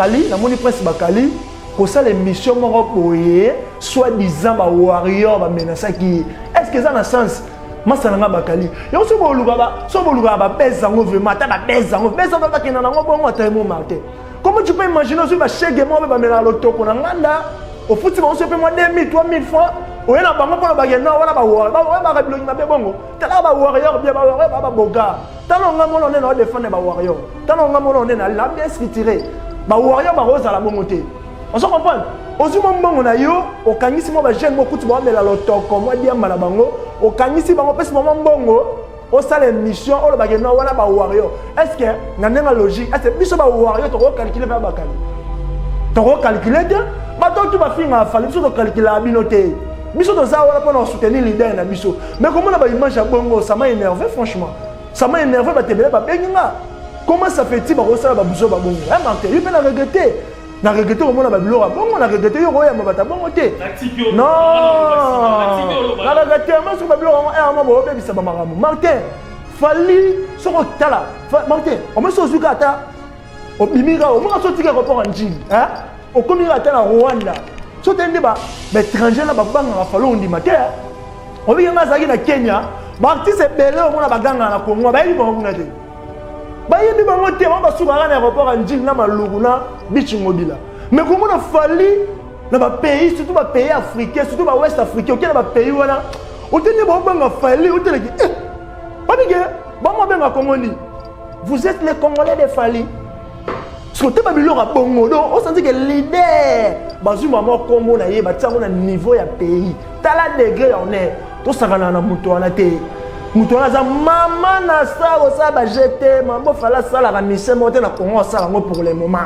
Kali, la moni prince Bakali, pour ça les missions m'ont soit disant ba warrior ba menacer qui. Est-ce que ça a un sens? Moi ça n'a pas Bakali. Yo so boluga ba bezango vraiment ta ba bezango ba kina na ngo bon ta mo marté. Comment tu peux imaginer si ba chege mo ba mena lotoko na nganda au foot on se fait moins 2000 3000 fois. On a bango pour ba gena wala ba warrior ba bloquer na be bongo. Tala ba warrior bien ba boga. Tala nga mo on est na défendre ba warrior. Tala nga mo on est na la bien se retirer. Ba warrior ba roza la monter. On se comprend. Ozu mbongo na yo okangisi mo ba jeune mo kuti ba mela lotoko mo dia mala bango okangisi bango pesi mo mbongo o sala mission o ba gena wana ba warrior. Est-ce que na ndenga logique est-ce que biso ba warrior to ko calculer ba bakali to ko calculer de ba to tu ba finga fali biso to calculer abinote biso to za wala pour soutenir leader na biso mais comment na ba image ya bongo ça m'a énervé franchement ça m'a énervé ba tebele ba benga comment ça fait-il ba ko sala ba biso ba bongo hein Martin il peut la regretter. Na regretté au monde à Babylone. Bon, on a regretté au royaume, mais t'as bon côté. Non. Na regretté, moi sur Babylone, on m'a bon, ça va m'arranger. Martin, fallait sur le tala. Martin, on me sauce du gata. Au bimira, on m'a sorti quelque rapport en Chine. Hein? Au communauté à Rwanda. Sur un débat, mais étranger là, babang a fallu on dit matin. On vient à Zagi na Kenya. Martin c'est belé, on a baganga na Congo. Bah il va on a dit. Bayebi bango te ba soubara na aéroport en Djing na maluguna bichi mobile. Mais comment on a fallu dans ba pays surtout ba pays africains surtout ba ouest africain auquel ba pays wana otene ba banga fallu otene ki pas bien ba mo benga Congolais. Vous êtes les Congolais de Fali. Sote ba bilora bongo do on senti que leader bazuma mo kombo na ye ba tsango na niveau ya pays. Tala degré on est to sakana na muto wana te. Moutouna za maman na sa o sa ba jeté mambo fala sala la mission monter na Congo ça pour le moment.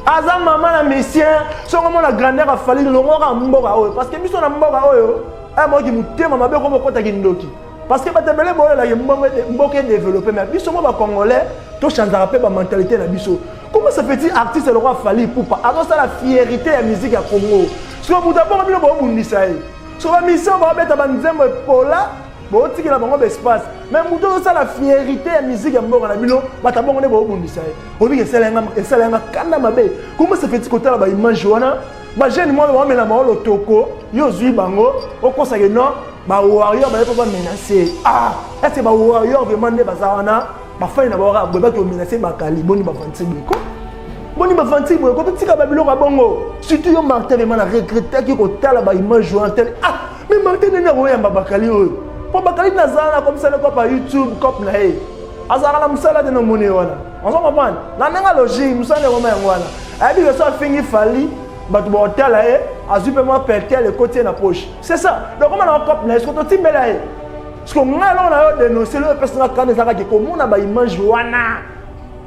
Aza maman na mission so comme la grandeur a fallu longora mboka oyo parce que biso na mboka oyo a mo ki mutema mabe ko mokota ki ndoki parce que batebele boyo la mboka développer mais biso mo ba congolais to chanzara pe ba mentalité na biso. Comment ce petit artiste le roi Fally Ipupa alors ça la fierté la musique à Congo. So mutabo bino bo bundisa yi. So ba mission ba beta ba nzembo pola bon tu qui la bango espace mais muto ça la fierté la musique ya mboka na bino bata bongo ne bo bundisa obi ke selenga kanda mabe comment ça fait côté la ba image wana ba jeune moi ba mena ma lotoko yo zui bango okosa ke non ba warrior ba pas menacer ah est-ce ba warrior vraiment ne baza wana ba fa na ba ba to menacer ba kali boni ba vanti biko boni ba vanti biko ko tika ba biloko bongo surtout yo Martin vraiment la regretter ki ko tala ba image wana tel ah mais Martin ne roya ba bakali oyo pour Bakali Nazana comme ça par YouTube comme na hey azara la musala de no moni wana on s'en comprend na nga logique musala ngoma ngwana abi que ça fingi Fally batu ba hotel là azu pe moi péter le côté na poche c'est ça donc comment on cop na est-ce que to timbela hey parce que ngalo na yo dénoncer le personnage quand ezaka ke comme na ba image wana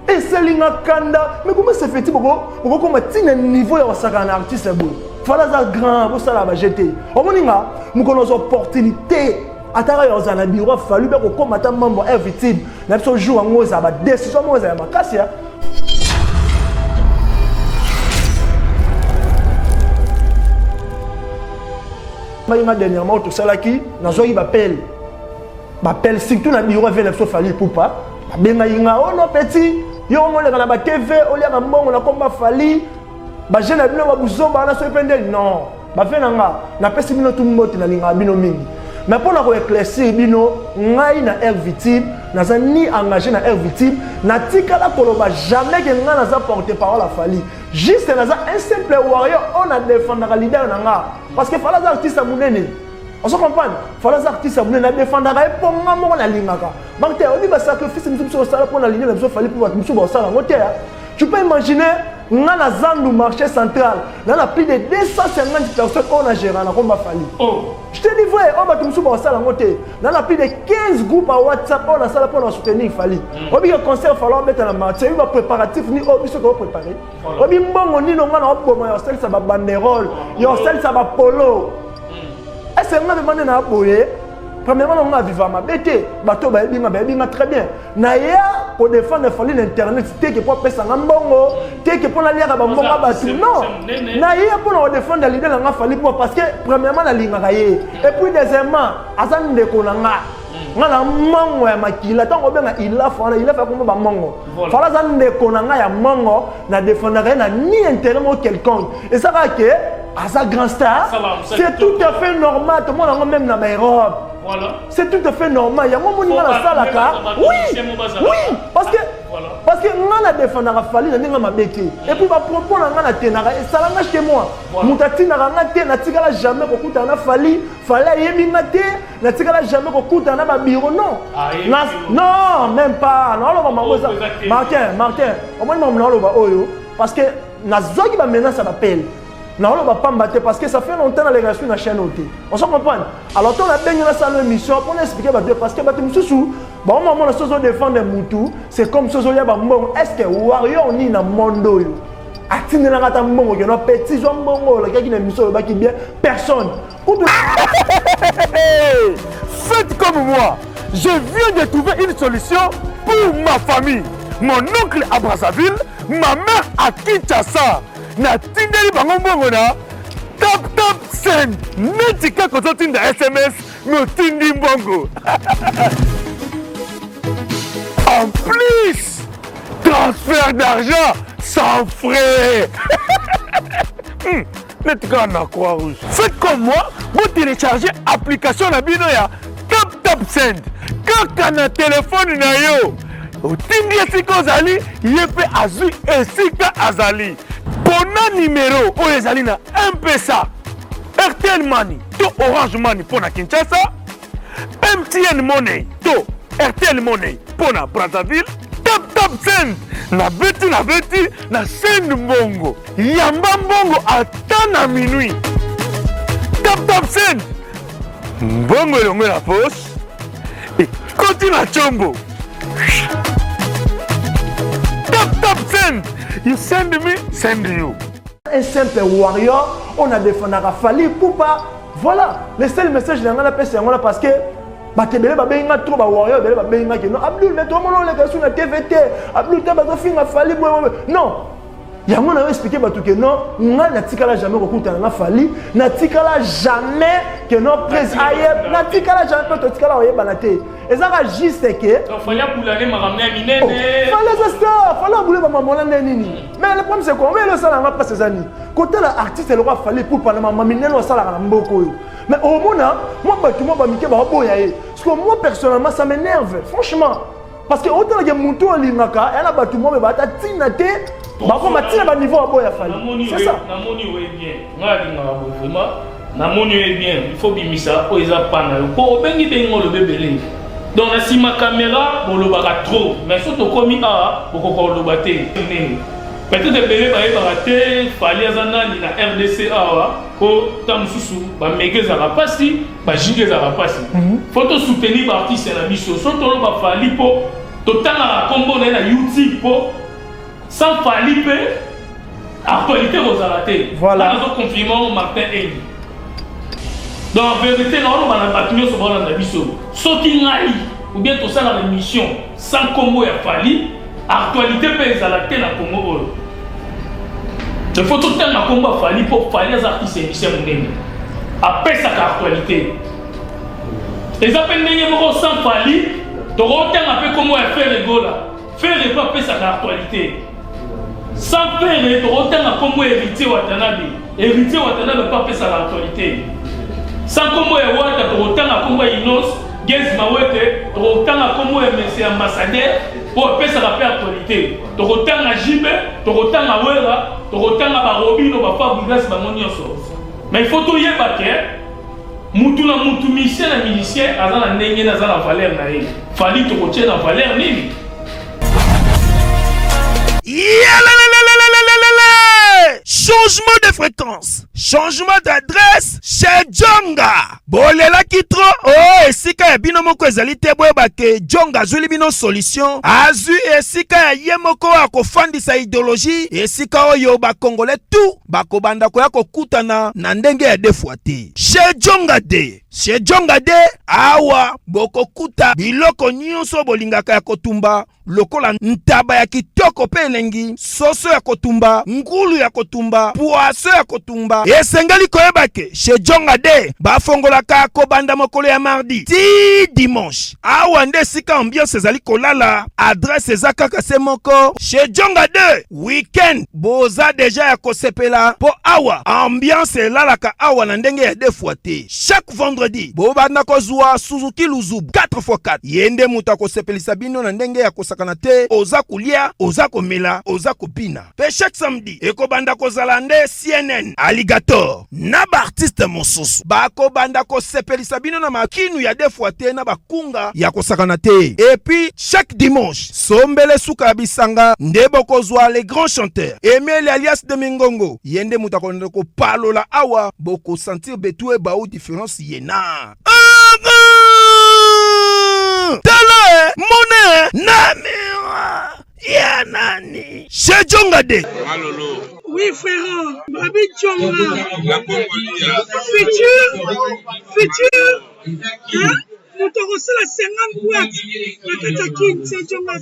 et c'est linga kanda mais comment ça fait-il beaucoup comme tina niveau ya wasaka na artiste bon fala za grand pour ça la ba jeter on moninga mukono opportunité atara yo za na bureau Fally be ko komata membre victime na biso jour ngo za ba décision mo za ya makasi ya ma dernièrement tout ça là qui na zo yi ba appelle surtout na bureau avec biso Fally Ipupa ba benga yinga oh non petit yo mo le na ba TV o le na mbongo na komba Fally ba jeune bino ba buzomba na so ependeli non ba fenanga na pesi bino tout mbote na linga bino mingi. Mais pour la éclaircir bino ngai na air victime naza ni engagé na air victime na tikala koloba jamais que nga naza porter parole à Fally juste naza un simple warrior on a défendre la leader nanga parce que Fally artiste à munene on se comprend Fally artiste à munene na défendre et pour nga mo na lingaka donc on dit ba sacrifice musu so sala pour la leader musu Fally pour musu ba sala ngote tu peux imaginer nga na zandu marché central là na plus de 250 personnes on a géré na combat Fally oh je te dis vrai on va tout musu ba sala ngote là na plus de 15 groupes à WhatsApp on a sala pour soutenir Fally obi que concert Fally mettre na marché il va préparatif ni obi ce qu'on préparer obi mbongo ni no nga na bomo yo sel ça ba banderole yo sel ça ba polo est-ce que nga demande na boye premièrement on a vivre ma bête bateau ba binga très bien na ya pour défendre Fally l'internet c'était que pour pesa ngambongo c'était que pour la lire ba mbongo batu non na ya pour défendre l'idée nga Fally parce que premièrement la linga ye et puis deuxièmement azan de konanga ngana mango ya makila tango benga il a fait comme ba mango fala za ndeko na nga ya mango na défendre na ni intérêt mo quelconque et ça va que à sa grand star c'est tout à fait normal tout le monde même na Europe. Voilà. C'est tout à fait normal. Il y a un moment où on a ça là. Oui, oui, parce que on a défendu la famille, on a ma béquille. Et puis va proposer on a ténara et ça l'a chez moi. Moutati n'a rien té, n'a tigala jamais au coup on a fallu, fallait y minate, n'a tigala jamais au coup on a ma bureau non. Non, même pas. Non, on va Martin, au moins on va oyo parce que na zogi ba menace ça m'appelle. Non, on va pas me battre parce que ça fait longtemps dans les relations de la chaîne. On s'en comprend. Alors, on a bien une émission pour expliquer parce que on a défendre les moutous. C'est comme si on a est-ce que Warrior ni na mondo yo. Atine na kata mbongo que nos petits hommes bongo la qui une émission qui bien personne. Faites comme moi. Je viens de trouver une solution pour ma famille. Mon oncle à Brazzaville, ma mère à Kinshasa. Na tindeli bango mbongo na tap send netika kozo tinda SMS me tindi mbongo. En plus, transfert d'argent sans frais. Netika na Croix-Rouge. Faites comme moi, vous téléchargez l'application na bino ya tap send. Kaka na téléphone na yo. Tindi esika ozali, yepe azui esika azali. Pona numéro o ezali na M-Pesa, RTL Money to Orange Money pona Kinshasa, MTN Money to RTL Money pona Brazzaville, tap send na beti na send mbongo. Yamba mbongo ata na minuit. Tap send mbongo elongo na poche et koti na chombo. Tap send. You send me, send you. Un simple warrior, on a défendu la Fali Poupa. Voilà, le seul message de la paix, c'est parce que Bakebele Babenga trop warrior, Bele Babenga que non, Abdul, mais tout le monde est sur la TVT, Abdul, tu as fait la Fali. Non, il y a un moment expliqué que non, on n'a jamais recours à la Fali, n'a jamais que non, presse ailleurs, n'a jamais que tu as balaté. Et ça va juste que. Il fallait pour l'année m'amener à Minene. Fallait bouler maman nini. Mais le problème c'est quoi? On veut le salaire pas ces années. Côté l'artiste le roi fallait pour parler maman Minene le salaire na mboko. Mais au moment moi bâtiment ba mike ba boya ye. Parce que moi personnellement ça m'énerve franchement. Parce que autant il y a mutu alingaka, elle a bâtiment mais ba ta tinate. Ba ko matina ba niveau boya fallait. C'est ça. Na moni oui bien. Nga linga vraiment. Na moni oui bien. Il faut bimisa po eza pana. Ko bengi bengo le bébé. Donc, si ma caméra, on le barra trop. Mais surtout, comme il a, on le batté. Peut-être que le bébé il fallait na RDCA, pour tant sous, bah méga zarapasi, bah giga zarapasi. Faut soutenir l'artiste et la mission. Surtout, on va falloir pour total à combo na YouTube pour sans falloir actualité aux aratés. Voilà. Dans un compliment Martin Ely. Donc en vérité, nous avons battu sur la mission. Ce qui n'a ou bien tout ça dans l'émission, sans Congo et Fali, actualité peut s'adapter dans le Congo. Il faut tout le temps dans Congo Fali pour Fali les artistes et Michel Moudeni. Après sa actualité. Les appels de sans Fali, tu retiens un peu comment faire les gars là. Faire les gars après sa actualité. Sans faire, tu retiens comment hériter Watanabe. Hériter Watanabe pas après sa actualité. Sans comment est Wata, tu retiens à comment Inos, Gens Mawete, tu retiens à comment est monsieur ambassadeur pour faire sa actualité. Tu retiens à Jibe, tu retiens à Wera, tu retiens à Barobi, tu vas pas bouger ce moment. Mais il faut tout y battre. Moutou na moutou milicien na milicien, azana ndenge na zana valeur na ye. Fali tu retiens la valeur nini? Changement de fréquence, changement d'adresse chez Djonga. Bolela kitro, oh esika ya bino moko ezali te boyeba ke Djonga azuli bino solution. Azu esika ya ye moko akofandisa idéologie, esika oyo ba Congolais tout bakobanda koya kokutana na ndenge ya defwa te. Chez Djonga de, chez Djonga de awa bokokuta biloko nyonso bolingaka ya kotumba. Lokola ntaba ya kitoko pe elengi, soso ya kotumba, ngulu ya kotumba, poaso ya kotumba. kotumba esengali koyebake chez Djonga de bafongolaka kobanda mokolo ya mardi ti dimanche awa nde sika ambiance ezali kolala adresse eza kaka se moko chez Djonga de weekend boza deja ya kosepela po awa ambiance elalaka awa na ndenge ya defwa te chaque vendredi bobanda kozwa Suzuki Luzubu 4x4 yende muta kosepelisa bino na ndenge ya kosakana te oza kulia oza komela oza kopina pe chaque samedi ekobanda kozala nde CNN Alligator na ba artiste mosusu bakobanda kosepelisa bino na makinu ya defwa te na bakunga ya kosakana te et puis chaque dimanche sombele suka bisanga nde bokozwa les grands chanteurs Emile alias de Mingongo yende muta konde ko palola awa boko sentir betue ba ou différence yena tala mone namira ya nani chez Djonga de Malolo. Oui, frère, Babi Djonga. La Congolia. Futur. Hein? Nous te reçons la 50 boîtes. La Katakin, c'est Djonga.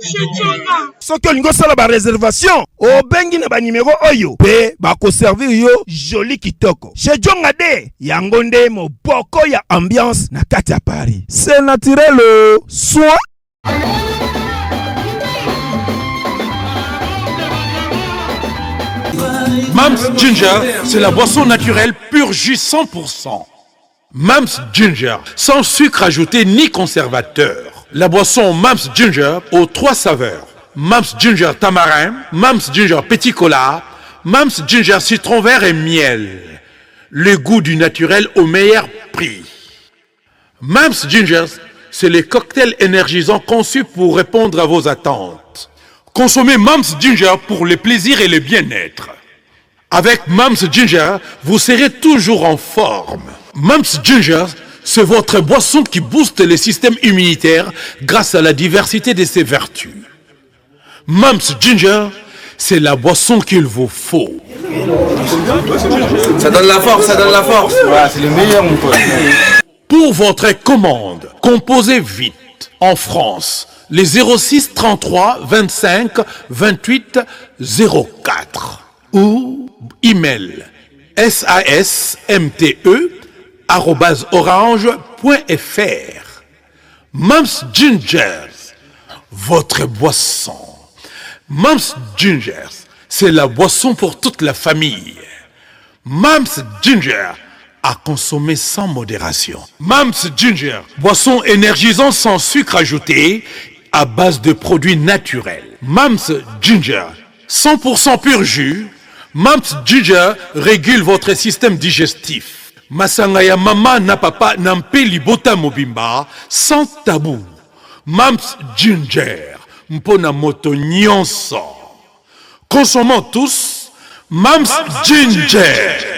Chez Djonga. soki olingo sala ba réservation obengi na ba numéro oyo pe bako servir yo joli kitoko chez Djonga de yango nde moboko ya ambiance na kati ya Paris c'est naturel soin. Mams Ginger, c'est la boisson naturelle pur jus 100%. Mams Ginger, sans sucre ajouté ni conservateur. La boisson Mams Ginger aux 3 saveurs. Mams Ginger tamarin, Mams Ginger petit cola, Mams Ginger citron vert et miel. Le goût du naturel au meilleur prix. Mams Ginger, c'est les cocktails énergisants conçus pour répondre à vos attentes. Consommez Mams Ginger pour le plaisir et le bien-être. Avec Mams Ginger, vous serez toujours en forme. Mams Ginger, c'est votre boisson qui booste le système immunitaire grâce à la diversité de ses vertus. Mams Ginger, c'est la boisson qu'il vous faut. Ça donne la force, ça donne la force. Voilà, c'est le meilleur, mon pote. Pour votre commande, composez vite en France les 06 33 25 28 04 ou email sasmte@orange.fr. Mams Ginger, votre boisson. Mams Ginger, c'est la boisson pour toute la famille. Mams Ginger, à consommer sans modération. Mams Ginger, boisson énergisante sans sucre ajouté, à base de produits naturels. Mams Ginger, 100% pur jus. Mams Ginger régule votre système digestif. Masanga ya mama na papa nampe libota mobimba sans tabou. Mams Ginger, mpona moto nyonso. Consommons tous Mams Ginger.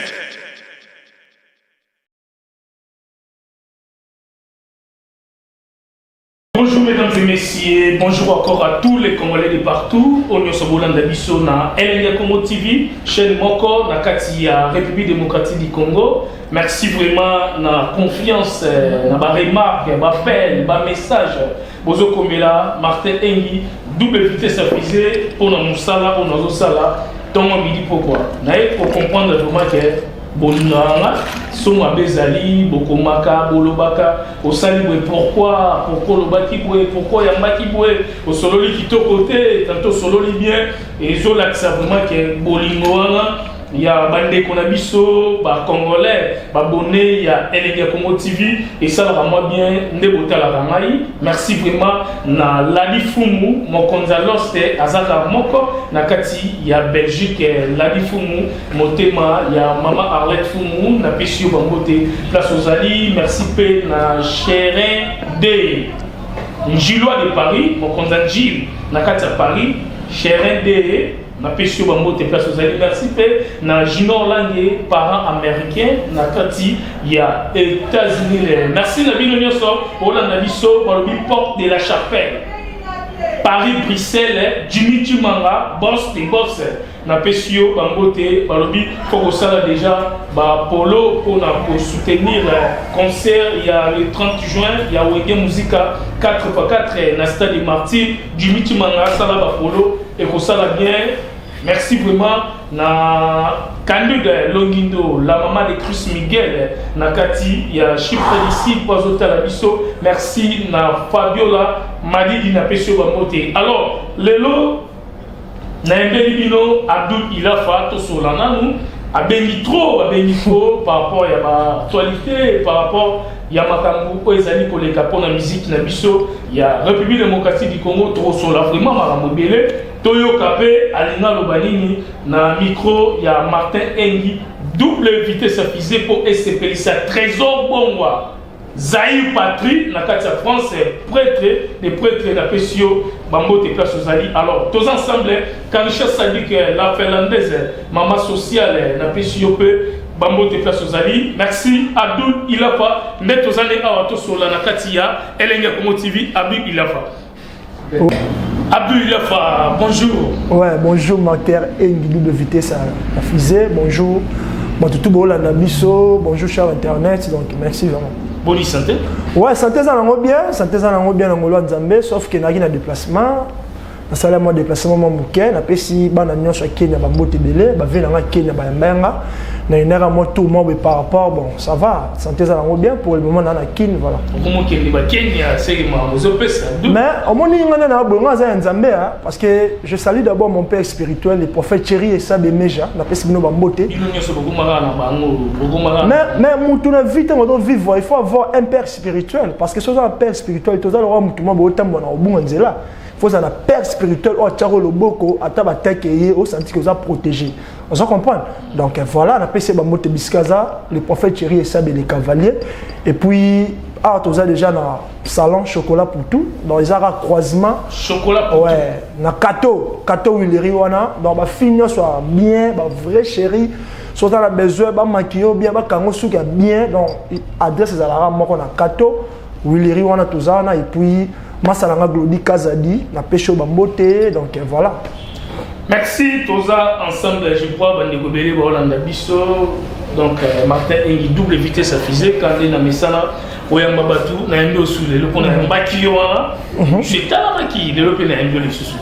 Bonjour mesdames et messieurs, bonjour encore à tous les Congolais de partout. On est sur Bolanda Bisso na Elenga Congo TV, chaîne Moko na kati ya République démocratique du Congo. Merci vraiment na confiance, na ba remarque, ba appel, ba message. Bozo Komela, Martin Engi, double vitesse affisée pour na musala, pour na sala. Tongo midi pourquoi? Na pour comprendre vraiment que Bonanga, Soma Bezali, Bokomaka, Bolobaka, Osali, pourquoi Lobaki, pourquoi Yambaki, au Sololi qui est côté, tantôt Sololi bien, et Zola, ça vraiment que Bolingoana, il y a Bande Konabiso, Congolais, Babonné, il y a Elenga Congo TV, et ça va moi bien, Nebota la Rangaï. Merci vraiment, na Lali Fumu, mon Konzalos, Azaka Moko, Nakati, il y a Belgique, Lali Fumu, Motema, il y a Maman Arlette Fumu, na Pessio Bangote, Place aux Ali, merci P, na Chérin D. Njilois de Paris, mon Konzan Gilles, Nakati à Paris, Chérin D. Na Pessio Bangote, Place aux Ali, merci P, na Gino Lange, parents américains, Nakati, il y a États-Unis. Merci Nabino Nyoso, Hollande Nabiso, Balobi Porte de la Chapelle. Paris, Bruxelles, Jimmy Chimanga, boss des boss, na Pessio Bangote, Balobi, Fogosala déjà, Polo, pour soutenir le concert, il y a le 30 juin, il y a Wenge Musica 4x4, na Stade Martyr, Jimmy Chimanga, Sala Polo, et Kosala bien, Merci vraiment na Candido Longindo, la maman de Chris Miguel, Nakati, il y a Chypre ici, Poisota la Bisso. Merci na Fabiola, Madi na Pesio Bamote. Alors, Lelo, na Mbelibino, Abdul Ilafa, Tosolana, nous, a béni trop par rapport à l'actualité, par rapport à Yamakambu, Ezali pour les capons de la musique, na Bisso, il y a République démocratique du Congo, Tosola, vraiment, Maramobele. Toyo Kapé, Alina Lobanini, na micro, il y a Martin Engi, double vitesse à fusée pour SCP, c'est Trésor Bonwa. Zahir Patrie, na Katia France, prêtre, des prêtres de la Pessio, Bambo te place aux alliés. Alors, tous ensemble, Karisha Sadik, la finlandaise, maman sociale, na Pessio, Bambo te place aux alliés. Merci, Abdul Ilafa, net aux alliés à Watosola, na Katia, Elenia Komo TV, Abdul Ilafa. Abdul Ilafa, bonjour. Ouais, bonjour, Martin Engi, double vitesse à la fusée. Bonjour, Matutubo Lanabiso. Bonjour, cher Internet. Donc, merci vraiment. Bonne santé. Ouais, santé ça n'en bien, santé ça n'en bien dans le Zambie, sauf qu'il y a un déplacement. Na sala mo déplacement mo muke na pesi bana nyonso Kenya ba mbote belé ba vela nga Kenya ba mbenga na inera mo tout mo par rapport bon ça va santé ça n'en bien pour le moment na Kenya voilà. Comment que ba Kenya c'est que mo pesa. Mais au moins ngana na bonga za Nzambe parce que je salue d'abord mon père spirituel le prophète Thierry et Sabé Meja na pesi bino ba mbote. Mais mutu na vite on doit vivre, il faut avoir un père spirituel parce que si on a un père spirituel tout ça le roi mutu mo ba otambo na obunganzela. Il faut un père spirituel au Tcharo Loboko, à Tabatekeye, au senti que vous a protégé. On s'en comprend. Donc voilà, on a passé Bamote Biskaza, le prophète Thierry et Sabé les cavaliers. Et puis, on a déjà dans le salon chocolat pour tout. Dans les arts croisement. Chocolat pour tout. Ouais, dans Kato Willery Wana. Donc, ma fille soit bien, ma vraie chérie. Soit dans la besoin, ma maquillot bien, ma kango souka bien. Donc, adresse à la rame, moi, on a Kato Willery Wana, tout ça. Et puis, Masalanga Glody Kazadi, la pêche au bamboté, donc voilà. Merci, Toza, ensemble, je crois, Bandegobele, Bolanda Bisso, donc Martin Engi, double vitesse à fusée, quand il y a un message, Oyamba Batou, Naïmbe Ossoule, le pont a un bakioa, je suis talamaki, le pont a un peu sous.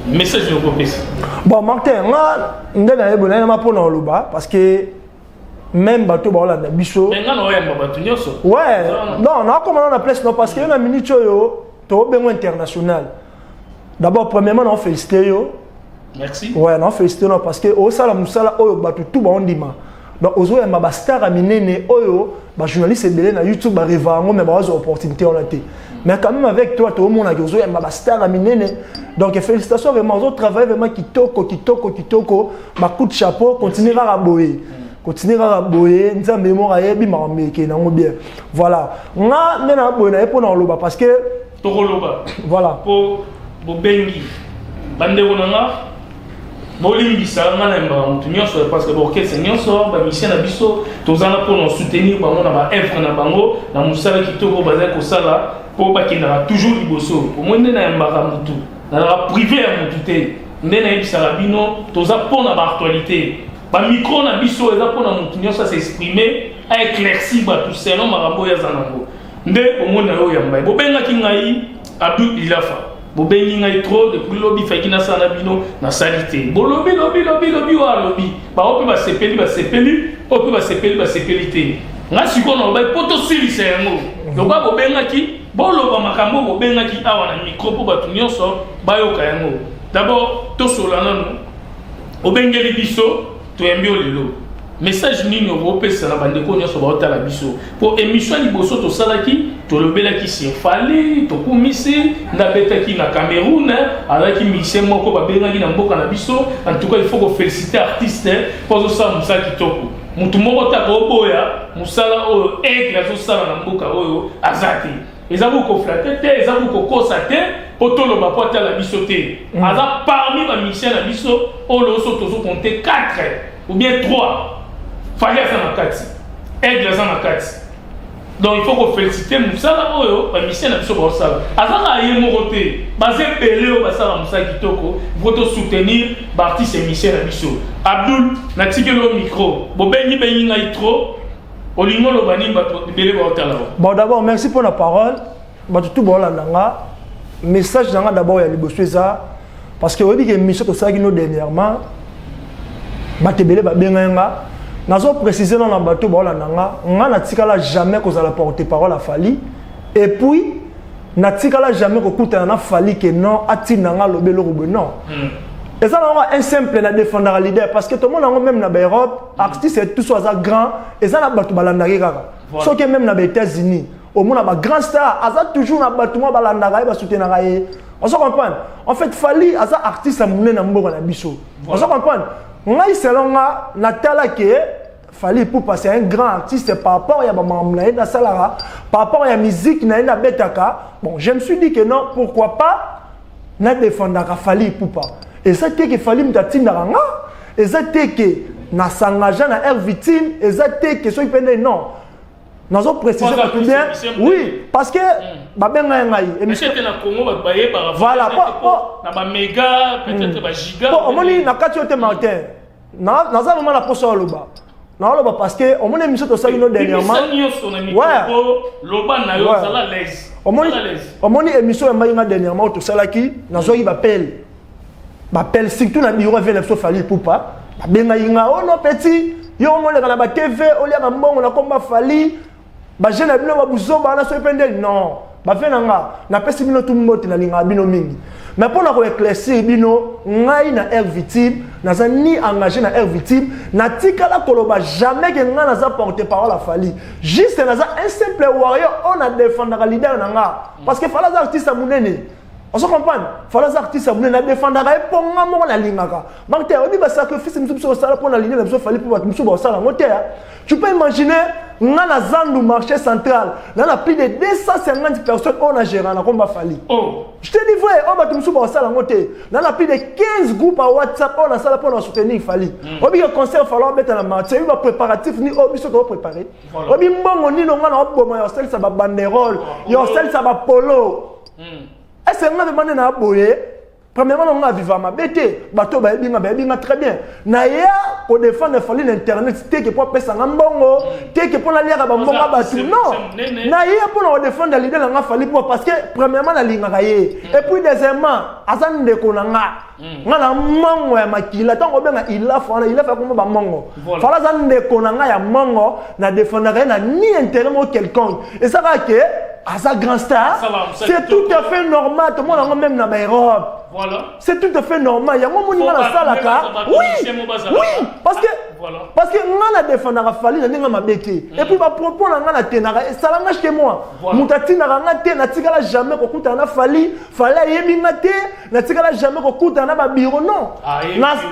Message de l'opération. Bon, Martin, moi, je suis un peu dans le bas, parce que même bateau Bolanda Bisso. Mais non, ouais, non, non, comment on a place, non, parce que y a un minute, international. D'abord, premièrement, on félicite. Merci. Ouais, on félicite parce que au Sala Moussala, on batu tout bon dima. Donc, aux autres, ma star aminé, oyo, bah journaliste belé na YouTube, bah revango, mais bah opportunité on a été. Mais quand même avec toi, tout le monde a dit aux autres, ma star aminé. Donc, félicitations vraiment aux autres travail vraiment kitoko, ma coup de chapeau, continuera à boyer. Continuera à boyer, nous avons mémoire à yebi, mais qui est bien. Voilà. On a maintenant boyer pour dans le bas parce que voilà. Pour Bengi, Bande Wonanga, Bolimbi Salamana, parce que l'orchestre Nyonso, Mission Abisso, tous en pour nous soutenir, on a un bango, la Moussala qui tourne au bazar Kosala, pour qu'il aura toujours du bosso. Pour moi, on a un baramutu, on a privé à Moutouté, on a un Sarabino, tous en pour l'actualité. Le micro na biso eza pour na ça s'exprimer, à éclaircir tout ça, non marabo ya zanango. Nde omona yo yamba bo benga kingai Abdul Ilafa bo bengi ngai trop depuis lobby fakina sana bino na salité bo lobby wa lobby ba opi ba sepeli opi ba sepeli te nga siko no ba poto silisa yango donc ba bo benga ki bo loba makambo bo benga ki awa na micro po batu nyonso ba yoka yango d'abord to solana no obengeli biso to embio lelo message nini opesa na bandeko nyonso baotala biso po émission liboso tosalaki tolobelaki sur Fali tokumisi ndabetaki na Cameroun alaki musicien moko babengaki na mboka na biso. En tout cas il faut féliciter artiste pour ça musala kitoko mutu moko ta koboya musala oyo aigle azosala na mboka oyo azati ezabu ko flatter te ezabu ko kosa te potoloba po atala biso te aza parmi ba musicien na biso oyo so tozo compter 4 ou bien 3 Fali à Kati, aigle à Kati. Donc il faut qu'on félicite Moussala Oyo, la mission de Moussala. Azara Aye Moroté, basé Péléo, Basara Moussa Kitoko, il faut soutenir l'artiste et mission de Bisso. Abdul, Natikelo micro, Bobeni Beninga Itro, Olingo Lobani, Bélé Baotala. Bon, d'abord, merci pour la parole. Tout bon là, message d'abord, il y a les bossueza, parce que on dit que mission de Sagino dernièrement, batebele babenga nazo préciser dans la bateau baola nanga nga natikala jamais kozala porter parole à Fally et puis natikala jamais kokuta na Fally que non atinanga lobelo rubo non et ça un simple na défendre leader parce que tout le monde même na Europe artiste c'est tout soit grand et ça na bato balandaki kaka so que même na États-Unis au monde ba grand star aza toujours na bato mo balandaka ba soutenir ye on se comprend en fait Fally aza artiste amune na mboka na biso on se comprend ngai selon nga natala que Fally pour passer un grand artiste par rapport à mamamna na salara par rapport à musique na betaka bon je me suis dit que non pourquoi pas na défendre Fally pour pas et ça que Fally mtatinda nga et ça que na sangaja na air victime et ça que so ipende non nous avons précisé tout bien oui parce que babenga ngai émission na Congo ba baye par voilà na ba méga peut-être ba giga bon omoni na kati yote Martin na za vraiment la poso loba na loba parce que omoni émission to ça dernièrement ouais loba na yo ça la l'aise omoni émission ya dernièrement to ça là qui na zo yi bapel surtout na bureau avec le Fally pour pas babenga inga oh non petit yo omoni na ba TV olia na mbongo na komba Fally ba jeune bino ba buzoba na so epende non ba fenanga na pesi bino tout mbote na linga bino mingi mais pour na ko éclaircir bino ngai na air victime na za ni engagé na air victime na tikala koloba jamais que nga na za porter parole à Fally juste na za un simple warrior on a défendre leader na nga parce que Fally artiste a munene on se comprend Fally artiste a munene na défendre et pour nga mo na lingaka donc te on dit ba sacrifice msusu sala pour na ligne na Fally pour msusu ba sala ngote tu peux imaginer nga na zandu marché central na plus de 250 personnes on a géré na komba Fally oh je te dis vrai on va tout msusu ba sala ngote na plus de 15 groupes à WhatsApp on a sala pour soutenir Fally obi que concert falloir mettre la marché il va préparatif ni obi so to préparer obi mbongo ni no nga na oboma yo sel sa ba banderole yo sel sa ba polo est-ce que nga demande na boye premièrement on a vivre ma bête bateau ba binga très bien na ya pour défendre Fally l'internet té que pour pesa ngambongo té que pour la lire ba mbongo batu non na ya pour défendre l'idée nga Fally pour parce que premièrement la linga kaye et puis deuxièmement azan de konanga nga na mongo ya makila tango benga il a fa comme ba mongo Fally azan de konanga ya mongo na défendre na ni intérêt mo quelconque et ça va que à sa grand star c'est tout à fait normal tout le monde même na Europe voilà c'est tout à fait normal il y a mon monde na salaka oui parce que nga na défendre Fally na ninga mabeke et puis ba propos na na tenara et ça l'engage que moi mutati na nga te na tikala jamais kokuta na Fally yebi nga te na tikala jamais kokuta na ba bureau non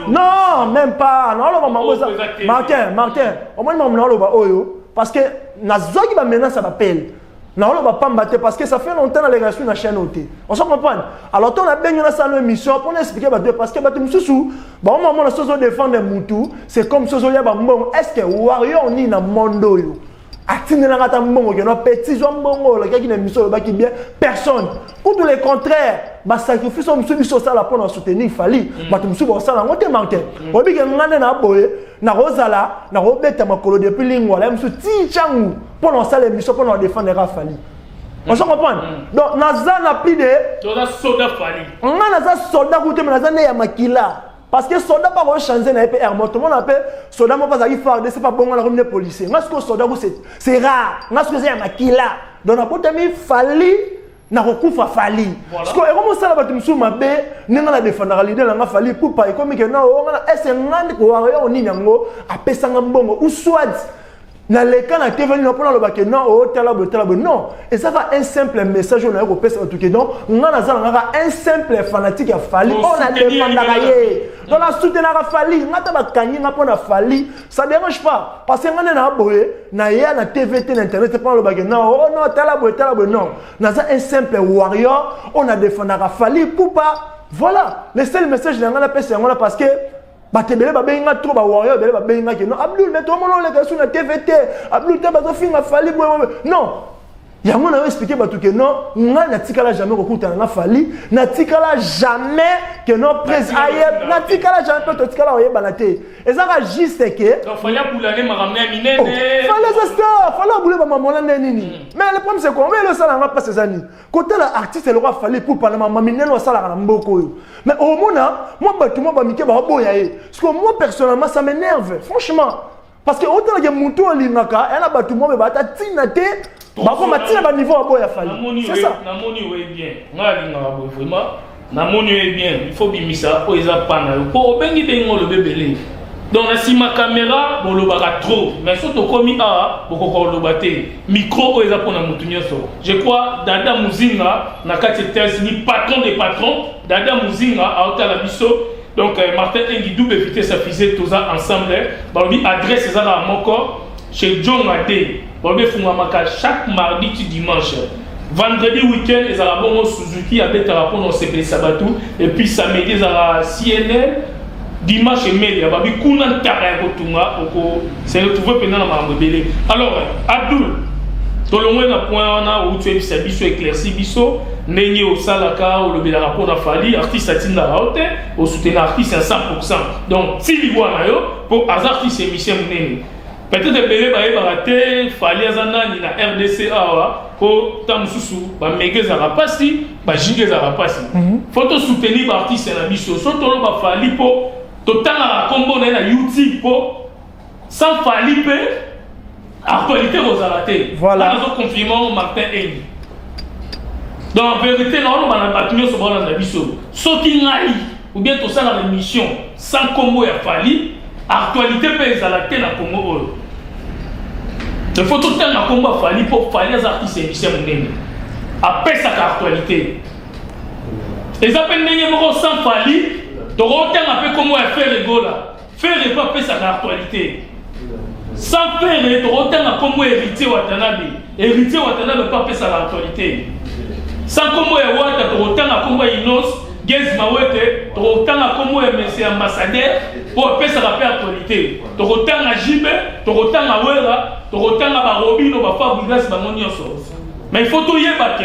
non même pas non lo mamango ça Martin au moins mamango lo ba oyo parce que na zogi ba menace ba pelle non, on va pas me parce que ça fait longtemps dans les relations de la chaîne OT. On se comprend. Alors, on a bien une émission pour expliquer parce que on a défendre Moutou, c'est comme ce est-ce que Warrior ni na mondo yo. Atine na ngata mbongo que no petit zo mbongo la qui na émission ba qui bien personne. Ou tout le contraire, ba sacrifice on biso ça la pour soutenir Fally. Ba tumsu ba ça la ngote manqué. Obi ke ngane na boye na rozala na robeta makolo depuis lingwa la msu ti changu pour lancer l'émission pour défendre Fally. On se comprend. Donc naza na plus de soldat Fally. On a naza soldat goûté mais naza ne ya makila. Parce que soldat pas changer na EPR tout le monde appelle soldat moi pas faire c'est pas bon la comme les policiers. Moi ce que soldat c'est rare. Moi ce que c'est makila. Donc na poto mi Fally na kokufa Fally. Parce que comme ça la batu msu mabe ninga na défendre leader na Fally pour pas comme que na on a ese ngandi ko warrior ni nango apesa ngambongo ou soit na le cas na TV no pona lo ba que non o tala non et ça va un simple message on a ko pesa tout que donc ngana za ngaka un simple fanatique à Fally on a défendre ye donc la soutenir Fally ngata ba kanyi nga pona Fally ça dérange pas parce que ngana na boye na ya na TV na internet pona lo ba que non oh non tala boye non na za un simple warrior on a défendre Fally pour pas voilà le seul message ngana pesa ngana parce que batebele ba benga trop ba warrior bele ba benga que non Abdul mais tout le monde le sur la TVT Abdul te ba finga Fally non yango na expliquer bato que non nga natikala jamais kokutana na Fally natikala jamais que non prise ayeb natikala jamais pe totikala oyebana te ezaka juste que donc Fally boulane maramne minene Fally star Fally boulé ba mamona nini mais le problème c'est quoi mais le sala nga pas ces années côté l'artiste le roi Fally pour parler mama minene wa sala na mboko yo mais au mona moi bato moi ba mike ba boya ye parce que moi personnellement ça m'énerve franchement parce que autant que mutu olingaka ela bato moi ba ta tina te bako matina ba niveau abo ya Fally c'est ça namoni oui bien nga linga bo vraiment namoni oui bien il faut bimisa po eza pana po obengi bengo le bebele donc na sima caméra bo lobaka trop mais surtout komi a boko ko lobate micro o eza pona mutu nyonso je crois Dada Muzinga na kati test ni patron des patrons Dada Muzinga a ota la biso donc Martin Engi double éviter sa fusée tous ensemble ba lui adresse ça à moko chez John Ade Bobé Fungamaka chaque mardi tu dimanche. Vendredi week-end, ils ont Suzuki avec un rapport dans CP Sabatou. Et puis samedi, ils ont CNN. Dimanche et mercredi, ils ont Kounan Tarayakotunga. C'est le trouvé pendant la rebelle. Alors, Abdul, dans le moins, point où tu es biso éclairci, biso, Nenye au Salaka, ou le rapport dans Fally, artiste Atin la Raote, au soutien artiste à 100%. Donc, si vous voyez, pour hasard, artiste et Michel Nenye. Peut-être que les gens ont raté, Fally Azanani na RDCA, pour Tamsusu, Mege Zarapasi, Jige Zarapasi. Faut soutenir l'artiste et la mission. Surtout que Fally pour total la combo na YouTube pour sans Fally pe actualité aux raté. Voilà. Nous avons confirmé Martin Engi. Donc en vérité, nous avons battu sur la mission. Sauti ngai ou bien tout ça dans l'émission sans combo ya Fally. Actualité pèse à la tête à Congo. Il faut tout le temps combat Fally pour Fally les artistes et Michel Mounene. Après sa actualité. Et ça peut n'être sans Fally. Donc autant après comment faire les là. Faire pas après sa actualité. Sans faire autant comment hériter Watanabe. Hériter Watanabe pas après sa actualité. Sans comment autant comment Inos. Gez Mawete, autant comme monsieur ambassadeur pour faire sa actualité. Autant à Jibe, autant à Wera, autant à Barobino, Fabrigas Bamonioso. Mais il faut tout y battre.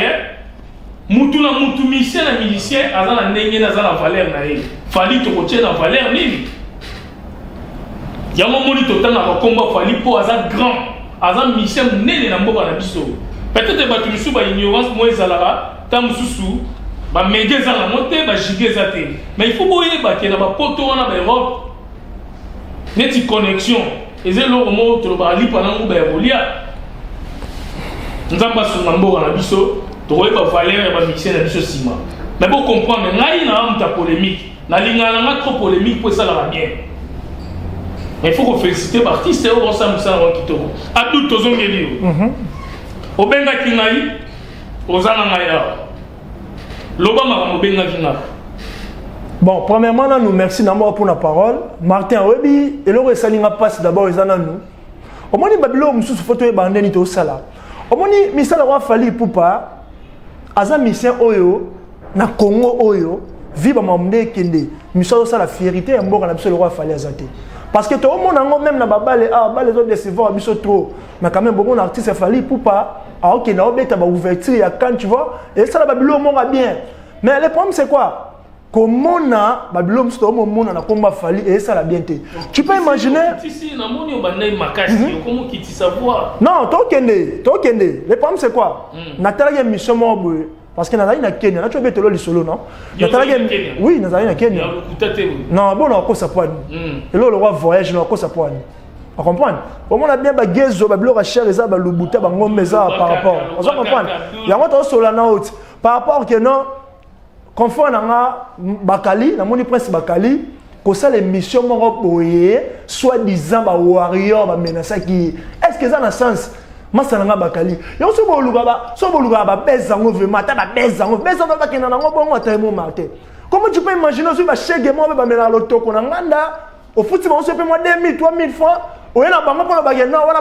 Mutuna mutu mission à milicien, à la nenge na la valeur naïe. Fally te retient la valeur nini. Y'a un moment où autant à combat Fally pour un grand, à mission nene na mboka na biso. Peut-être que tu me ignorance moi zalara, tam susu. Mais il faut que tu aies un poteau en Europe. Il y a une connexion. Et c'est le moment où tu vas aller pendant que tu vas aller. Nous avons sur le monde en abisso. Tu vas aller à la mixer dans le ciment. Mais pour comprendre, il y a une polémique. Il y a une trop polémique pour ça va bien. Mais il faut que féliciter l'artiste et on s'en quitte. Abdul Tozongeli. Au Benga Kingaï, aux Anangaya. Bon, premièrement, nous merci d'abord pour la parole. Martin Webi, et le Salinga passe d'abord les anneaux. Au moins, Babylon, nous photo et bandeni to sala. Au moins, Michel Roi Fally Poupa, Aza mission Oyo, na Congo Oyo, vive Mamde Kende. Michel Sala fierté, un bon le Roi Fally Azate. Parce que tout le monde, même na babale, les autres décevants, ils trop. Mais quand même, beaucoup d'artistes Fally Poupa. Ah ok, na obeta ba ouverture ya quand tu vois et ça la Babylone monga bien. Mais le problème c'est quoi? Comment na Babylone c'est au moment na combat Fally et ça la bien té. Tu peux imaginer ici na moni obandai makasi comment qui tu savoir. Non, to kende. Le problème c'est quoi? Na tala ya mission mo boy parce que na Kenya, na tu obeta lo solo non? Na tala ya oui, na Kenya. Non, bon na ko ça poine. Et là le roi voyage na ko ça poine. On comprend. Au moins on a bien bagezo bablo cher eza ba lubuta ba ngomeza par rapport. On comprend. Ya ngoto solana out par rapport que non confond nga Bakali, na moni prince Bakali, ko ça les missions mo boye soit disant ba warrior ba menacer qui est-ce que ça na sens masana Bakali. Yo so boluga ba bezango vraiment ta ba bezango ba kena na ngobongo ta mo marté. Comment tu peux imaginer si ba chege mo ba mena lotoko na nganda au foot on se paie moi 2000 3000 francs. Oui, na bango pour la non, voilà,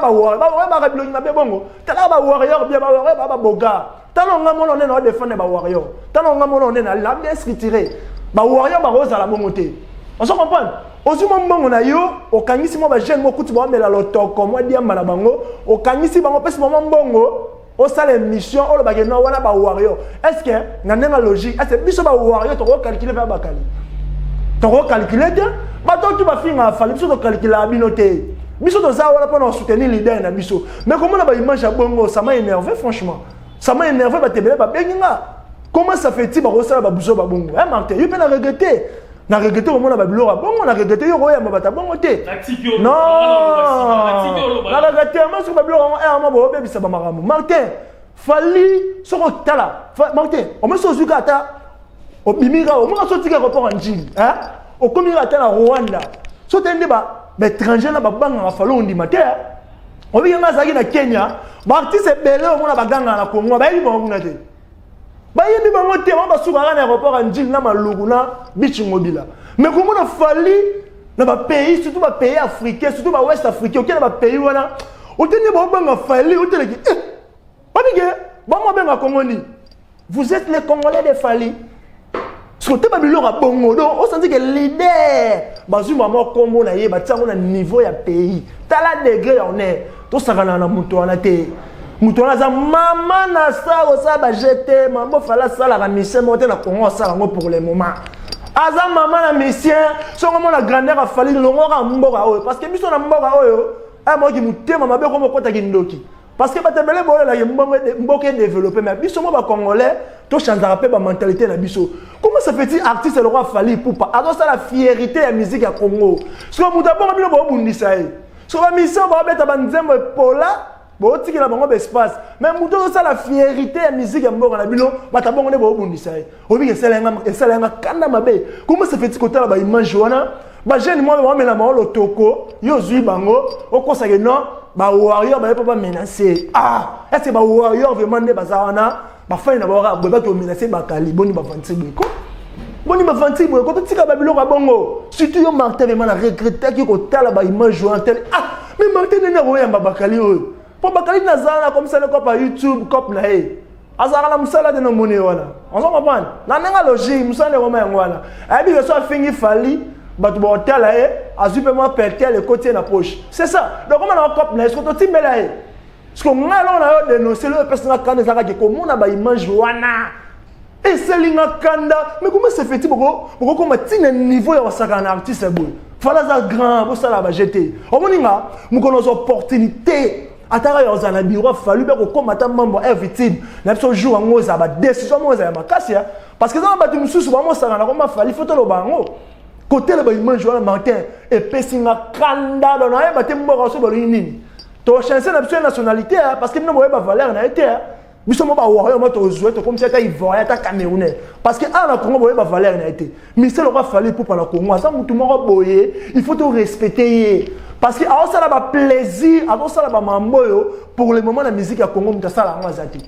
bongo. Tala ba warrior, bien ba boga. Tala nga mono na défendre ba warrior. Tala nga mono na la bien retiré. Ba warrior ba rosa la mongoté. On se comprend. Ozu mbongo na yo, o kangisi mo ba jeune mo kuti ba mela lotoko, mo dia mala bango, o kangisi bango pesi mo mbongo. au ça l'émission au le bagage non wana ba warrior est-ce que na nenga logique est-ce que biso ba warrior to calculer ba bakali to calculer bien ba to tu ba finga fali biso to calculer abinoté biso to ça wala pour soutenir leader na biso mais comment na ba image bongo ça m'a énervé franchement ça m'a énervé ba tebele ba benginga comment ça fait-il ba ça ba buso ba bongo hein Martin il peut la regretter na regretter au monde ba bilora bongo na regretter yo roya ba ta bongo té non na regretter moi sur ba bilora un mo ba bebisa ba maramu Martin fali soko tala Martin on me so zuka ta o bimira o mo so tika rapport en Chine hein o komira ta na Rwanda so tende ba étranger na ba banga falo ndi matin on vient ngazaki na Kenya ba artiste belé o mo na baganga na Congo ba yi ba nguna te ba yebi bango te ba suka na aéroport en Chine na malugu na beach mobile mais comment on fali na ba pays surtout ba pays africains surtout ba ouest africain auquel ba pays wana o tende ba banga fali o tele ki vous êtes les Congolais de Fali. Ce que tu as dit, on sent que leader, bazu maman Congo na ye, batango na niveau ya pays. Tala degré on est. To sakana na muto na te. Muto na za maman na sa o sa ba jeter, maman fala ça la mission monter na Congo ça pour le moment. Aza maman na mission, so comment la grandeur a Fali longa mboka oyo parce que biso na mboka oyo, a mo ki mutema mabe ko moko ta kindoki. Parce que batebele boyo la mboka développé mais biso mo ba congolais to chanzara pe ba mentalité na biso. Comment ça fait-il artiste le roi Fali Poupa alors ça la fierté la musique à Congo. So muta bon bino bo bundisa e. So ba mission ba beta ba nzembo pola bo tiki na bango espace mais muta ça la fierté la musique à mboka na bino bata bongo ne bo bundisa e. Obi ke selenga kanda mabe. Comment ça fait-il kota ba image wana ba jeune moi ba mena ma lo toko yo zui bango o kosa ke non ba warrior ba pas menacer est-ce que ba warrior vraiment ne bazawana ba fa na ba ba to menacer ba kali boni ba vanti beko boni ba vanti beko to tika ba biloko bongo surtout yo Martin vraiment na regretter ki ko tala ba image en tel mais Martin ne roya ba bakali o po bakali na zana comme ça le cop à YouTube cop na e azara la musala de no moni wana on s'en comprend na nga logique musala ngoma ngwana abi que soit fingi Fali batu ba hotel e azupement péter le côté na poche c'est ça donc comment on cop na est-ce que to timbela e parce que ngalo na yo dénoncer le personne kanda zaka ke comme na ba image wana et c'est linga kanda mais comment ça fait-il beaucoup comme tina niveau ya saka na artiste boy fala za grand bo sala ba jeter o moninga mukono opportunité atara yo za na bureau Fali be ko komata mambo everything na biso jour ngo za ba décision mo za makasi parce que ça ba tu mususu ba mo saka na ko ma Fali photo lo bango côté le image wala Martin et pesinga kanda do na ba tembo so balo nini to chancer na nationalité parce que nous ba valeur na été biso mo ba warrior mo to jouer to comme ça ta ivoirien ta camerounais parce que na Congo ba valeur na été mais c'est le roi Fali pour la Congo ça mutu mo boyer il faut te respecter parce que a ça la ba plaisir a ça la ba mamboyo pour le moment la musique à Congo muta ça la ngazati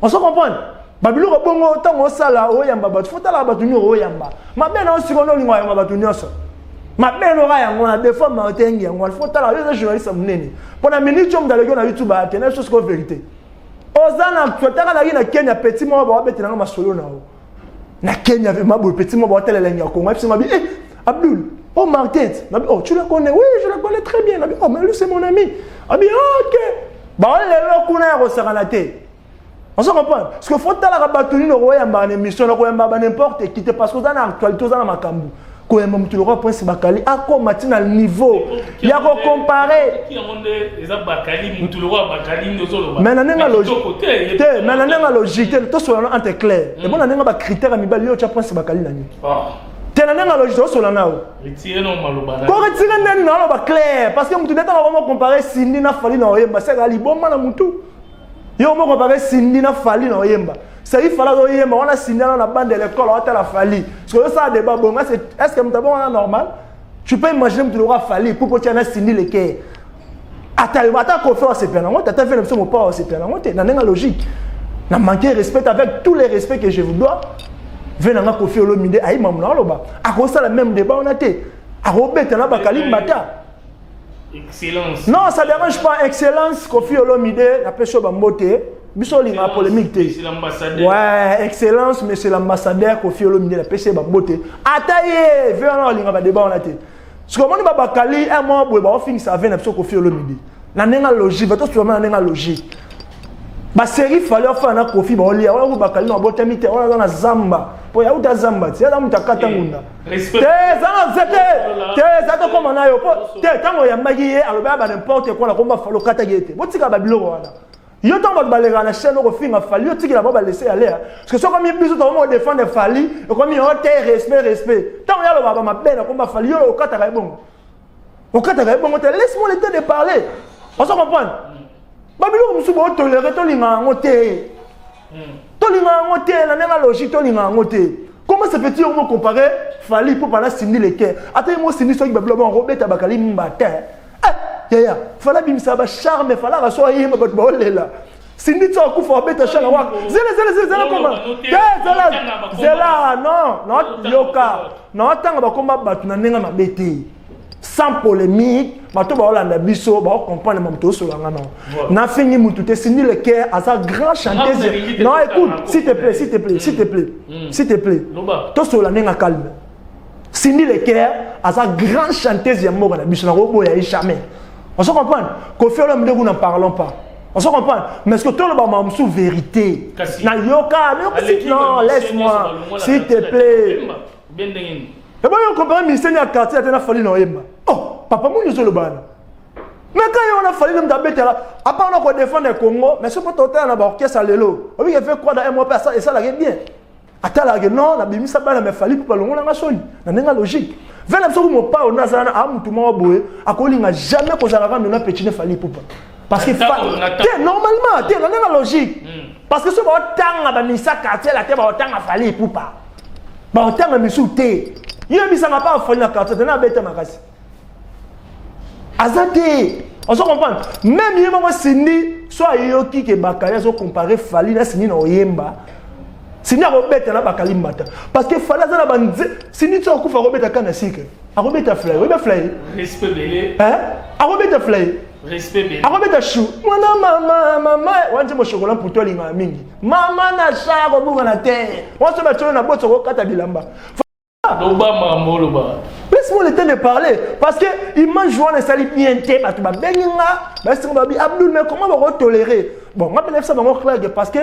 on se comprend babilo bongo tango sala oyamba batu fotala batu nyo oyamba mabe na osikono lingo yamba batu nyoso mabe no ga yango na des fois matengi yango fotala yo journaliste munene pona minute chom dalego na YouTube a tena chose ko vérité ozana totaka na Kenya petit mo ba betela nga masolo na o na Kenya ve mabo petit mo ba tele lenga ko ngapsi mabi Abdul oh Martin mabi oh tu le connais oui je le connais très bien mabi oh mais lui c'est mon ami abi OK ba lelo kuna ko sakanate. On se comprend. Parce que faut la rabatuni no royamba en émission no royamba n'importe qui te parce que dans l'actualité dans makambu. Ko yamba mutu le roi prince bakali a ko matina niveau. Il y a ko comparer. Qui on est les bakali mutu le roi bakali ndozolo ba. Mais na nenga logique. Te mais na nenga logique to so en entre clair. Et bon na nenga ba critère mibali yo cha prince bakali nani. Te na nenga logique to so la nao. Retirer non malobana. Ko retirer nani na ba clair parce que mutu neta va comparer Cindy na Fali na oyemba c'est ali bomba na mutu. Yo mo comparer Cindy na Fali na oyemba. C'est il fallait oyemba on a Cindy dans la bande de l'école on a la Fali. Parce que ça débat bon est-ce que mutabon est normal? Tu peux imaginer que tu l'auras Fali pour poter na Cindy le cœur. Attends qu'on fait c'est bien on t'as fait le mon pas c'est bien on t'es dans la logique. Na manquer respect avec tous les respects que je vous dois. Venez na Kofi Olomide ayi mamna loba. A cause ça le même débat on a été. A Robert na Bakali Mbata. Excellence. Non, ça ne dérange pas. Excellence, Kofi Olomide, la personne va monter. Bissoli a polémique. C'est l'ambassadeur. Ouais, excellence, mais c'est l'ambassadeur Kofi Olomide, la personne va monter. Attaillé, venons, on va débat on a été. Ce que on va Bakali, un mois, on va finir ça avec la personne Kofi Olomide. La nenga logique, votre sûrement la nenga logique. ba série fallait faire na Kofi ba olia wala bakali na botami te wala na zamba po ya uta zamba ti ya mutakata ngunda respect te ça to comme na yo po te tango ya magi aloba ba n'importe quoi na komba falo kata gete botika ba biloko wana yo tango ba lega na chaîne ko finga fali yo tiki la ba laisser aller parce que so comme biso to mo défendre fali et comme yo te respect tango ya lo ba ma bena komba fali yo o kata ka bongo laisse-moi le temps de parler on se comprend. Babylone musu bo tolérer to linga ngote. To linga ngote na nenga logique to linga ngote. Comment se fait-il on comparer Fali pour pendant Cindy le cœur. Attends moi Cindy so Babylone Robert Bakali mbata. Ya fala bimsa ba charme fala raso yima bot ba olela. Cindy to ku fo beta charme wa. Zela comment? Zela non yoka. Non tanga ba komba batu na nenga mabete. Sans polémique, bato ba olanda biso ba comprendre mamto so langa non. Na fini mutu te Cindy le cœur à sa grande chanteuse. Non écoute, s'il te plaît. To so langa calme. Cindy le cœur à sa grande chanteuse ya moko na biso na robo ya jamais. On se comprend? Ko fait l'homme de vous n'en parlons pas. On se comprend? Mais est-ce que tout le monde sous vérité? Na yoka, non, laisse-moi. S'il te plaît. Et bien, on comprend ministère à quartier à fallu non yemba. Oh, papa mon nous le ban. Mais quand on a fallu de bête là, à part on défendre le Congo, mais c'est pas total na orchestre à l'élo. On veut faire quoi dans un mois personne et ça la bien. Attends la non, na bimi ça ba na me fallu pour le na soni. Na nenga logique. Vela so mo pa on azana a mutu mo boye, akolinga jamais ko zala na petit ne fallu pour pas. Parce que normalement, t'es na nenga logique. Parce que ce ba tanga ba misa quartier la te ba tanga fallu pour pas. Ba tanga misute. Il n'y a pas de folie à quartier, il y a bête makasi. Azate, on se comprend. Même il y a un Cindy, soit Yoki qui est Bakali, soit comparé Fali, là Cindy no yemba. Cindy a rebête na Bakali mata. Parce que Fali na bande, Cindy tu as couvert rebête à Kanasik. A rebête à fly, rebête fly. Respect belé. Hein? A rebête à fly. Respect belé. A rebête à chou. Maman, on dit mon chocolat pour toi linga mingi. Maman na charo bunga na terre. On se met sur na boîte sur kata bilamba. Laisse-moi le temps de parler. Parce que il mange jouant les salis bien té, parce que Abdul, mais comment on va tolérer? Bon, moi, je vais parce que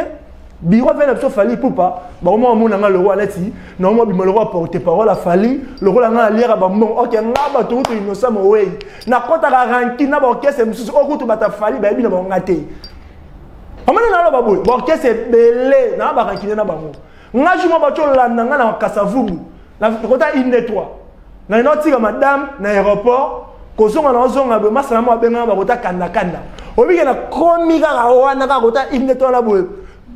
Biro vient de Fali Poupa. Bon, moi, je vais le roi là-dessus. Non, moi, je vais le roi porter parole à Fali. Le roi là, lire à Bamon. Ok, n'a pas tout innocent, mais oui. N'a pas ta garantie, n'a pas qu'est-ce que c'est. Au route, tu Fali, ben, il n'a pas raté. Comment on a le bon, qu'est-ce que c'est belé? N'a pas raté, n'a pas bon. N'a pas tout là, n'a pas Kassavougou. La kota inetwa na inoti ka madame na aéroport ko zonga na zonga be masala mo benga ba kota kanda obike na komi ka wana ka kota inetwa la boye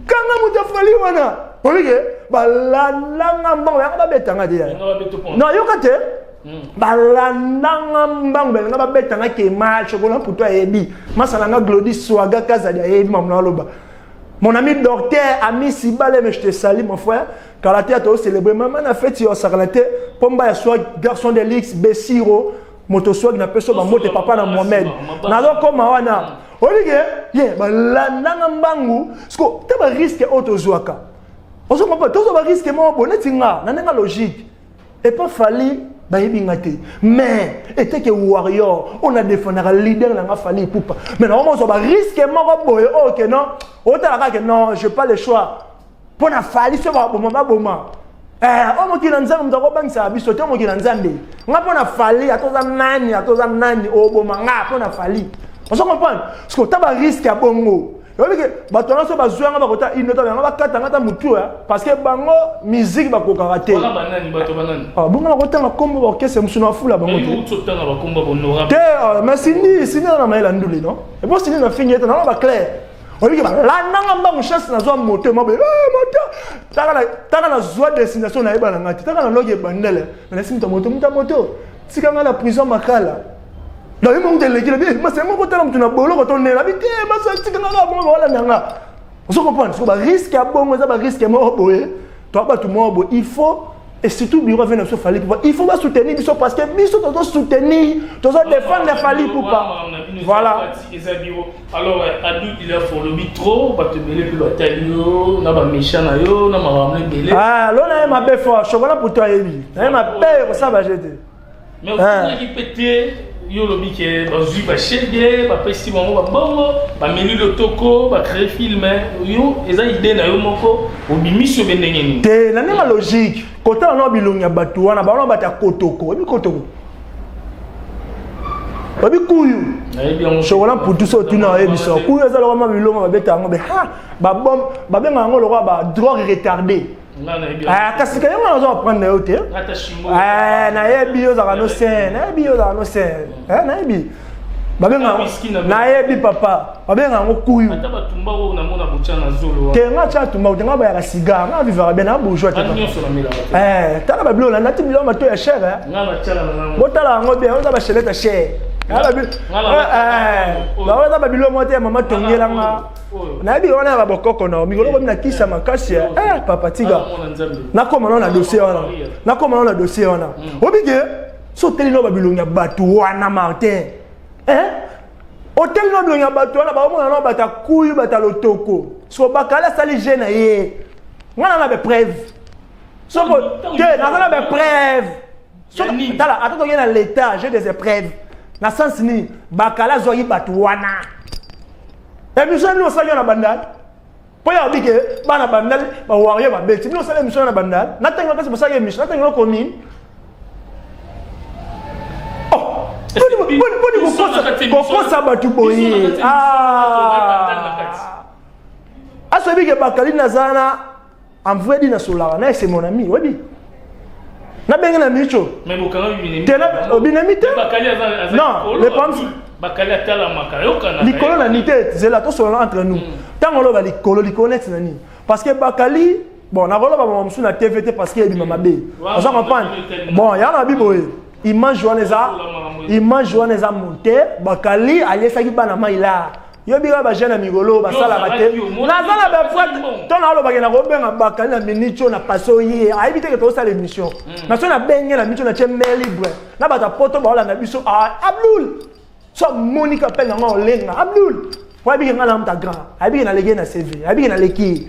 kanga muta fali wana obike balanga mbango ya ba betanga dia non yokate balanga mbango benga ba betanga ke mal chocolat pour toi ebi masala nga glodi swaga kaza dia ebi mamna loba. Mon ami docteur, ami Sibale, mais je te salue mon frère. Quand la tête a célébré, maman a fait si on s'est relaté, pomba ya soit garçon de l'X, Bessiro, motoswag na peso ba mote papa na Mohamed. Na lo koma wana. Olige, la nanga mbangu, sko te ba risque auto zwaka. On se comprend, to ba risque mo bonetinga, na nanga logique. Et pas fallu mais était que warrior on a défendu le leader n'a pas fallu pour pas mais normalement ça va risquer moi ok non autant que non j'ai pas le choix pour na fallu c'est bon moment on qui lanza mtako bangisa biso te on qui lanza mbe nga pour na fallu atoza nani o boma nga pour na fallu on se comprend parce que tu as risque à bongo. Bato na so bazwanga bakota inota nga bakata ngata mutu parce que bango musique bakokaraté wala banani bato banani bonga na kotanga kombo orchestre musuna fula bango totanga bakomba honorable te mais sini na maila ndule non et bon sini na fingeta na ba clair obi ba la nanga mbangu chance na zo moto mabe moto taka na zo destination na ebana ngati taka na loge bandele mais sini moto tikanga la prison makala. Dans le monde de l'église, c'est moi qui suis bolo quand on est là, on se comprend, risque à bon, risque à mort, il faut, et surtout, il faut soutenir, parce que Bisso doit soutenir, doit défendre la famille pour pas. Voilà. Alors, Adou, il a fait le trop, parce que le bataillon, n'a pas méchant, n'a pas ramené belé. Ah, là, on a ma belle fois, je suis là pour toi, Ebi. On a ma belle, ça va jeter. Mais on a répété. yo lobi ke bazui ba chede ba pesi bango ba bongo ba meli le toko ba créer film yo eza idée na yo moko obimiso bendenge ni te na ndenge logique kota na bilongi ya bato wana ba bata kotoko ebi kotoko babi kuyu chocolat pour tout ça tu na ebiso kuyu eza lokama bilongo ba beta ngo be ha ba bom ba benga ngo lokwa ba drogue retardée kasi ka yango nazo apprendre yo te na yebi yo za no sen na yebi yo za no sen na yebi babenga na yebi papa babenga ngo kuyu ata batumba ko na mona buchana zolo te nga cha tumba te nga ba ya cigare nga vivre bien na bourgeois te tala ba bilo na ti bilo mato ya cher nga na chala na ngo tala ngo bien on za ba cheleta cher ba ba bilo mo te mama tongela nga na yebi wana ba bokoko na mikolo ko na kisa makasi papa tiga nakoma na dossier wana nakoma na dossier wana obike so teli no ba bilo nya batu wana Martin hotel no bilo nya batu wana ba mona no bata kuyu bata lotoko so bakala sali jeune ye ngana na be preuve so te na be preuve so tala atato na l'état j'ai des preuves na sens ni bakala zo yi batu wana émission nous saluons na bandal po ya bike bana bandal ba warrior ba beti nous saluons émission na bandal na tango kasi bosaka émission na tango commune oh boni ko batu boye aso bike bakali nazana envoyer na solara na c'est mon ami webi na benga na micho mais bokanga bini tena obinamite bakali non les pommes bakali atala makayo kana likolo na nité zela to solo entre nous tango lo ba likolo net nani parce que bakali bon na volo ba momsu na TVT parce que ebi mama be on s'en comprend bon ya na biboye image joaneza monté bakali alesa ki bana maila yo biga ba jeune amigolo ba sala bate na zala ba frat to na lo ba na ko benga bakali na minicho na paso yi ayibite ke to sala émission na so na benga na minicho na chembe libre na bata poto ba ola na biso Abdul so Monica appelle na olenga Abdul wa biga ngala mta grand ayibike na lege na CV ayibike na leki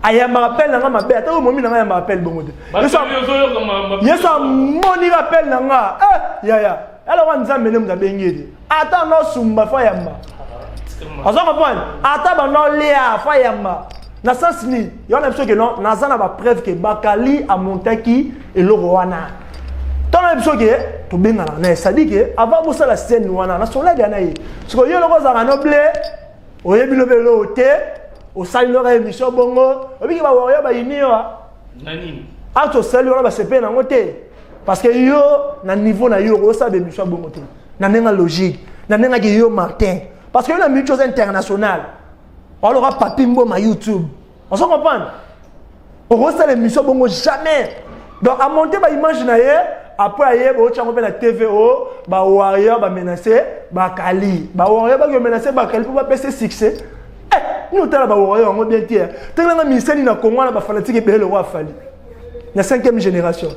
ayamba appelle na mabe ata o momi na yamba appelle bongo de yeso Monica appelle na nga ya alors on nzambe le mta bengedi ata no sumba fa yamba azo comprendre ata ba no lea fa yamba na sens ni yo na biso que non nazana ba preuve que bakali a montaki et le wana to na biso que to benga na ça dit que avant vous ça la scène wana na sola gana yi parce que yo loko za noble o yebi lo belo te o sali lo émission bongo obi ba wo yo ba yinio nani ato sali lo ba sepe na ngote parce que yo na niveau na yo o sa be émission bongo te na nenga logique na nenga ki yo Martin parce que y a une chose internationale. On aura papimbo ma YouTube. On s'en comprend. On reçoit l'émission bongo jamais. Donc à monter ba image na ye après ye bo tchango pe na TVO ba warrior ba menacer ba Kali. Ba warrior ba menacer ba Kali pour ba passer succès. Nous tala ba warrior ngo bien tiers. Tengana na miseni na Congo na ba fanatique be le roi Fali. Na 5e génération.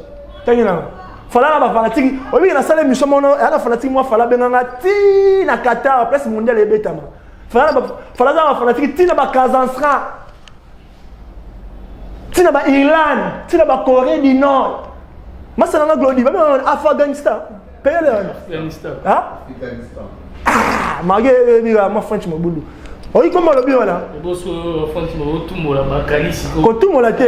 Tengana fala na ba fanatique obi na sala émission mono na fanatique moi fala benanga ti na Qatar presse mondiale ebetama fala na fanatique ti na ba Kazakhstan ti na ba Irlande ti na ba Corée du Nord masala na glodi ba Afghanistan pays Afghanistan mage bira ma French mobulu oyi comment le bien là boso French mo tumola bakali siko ko tumola te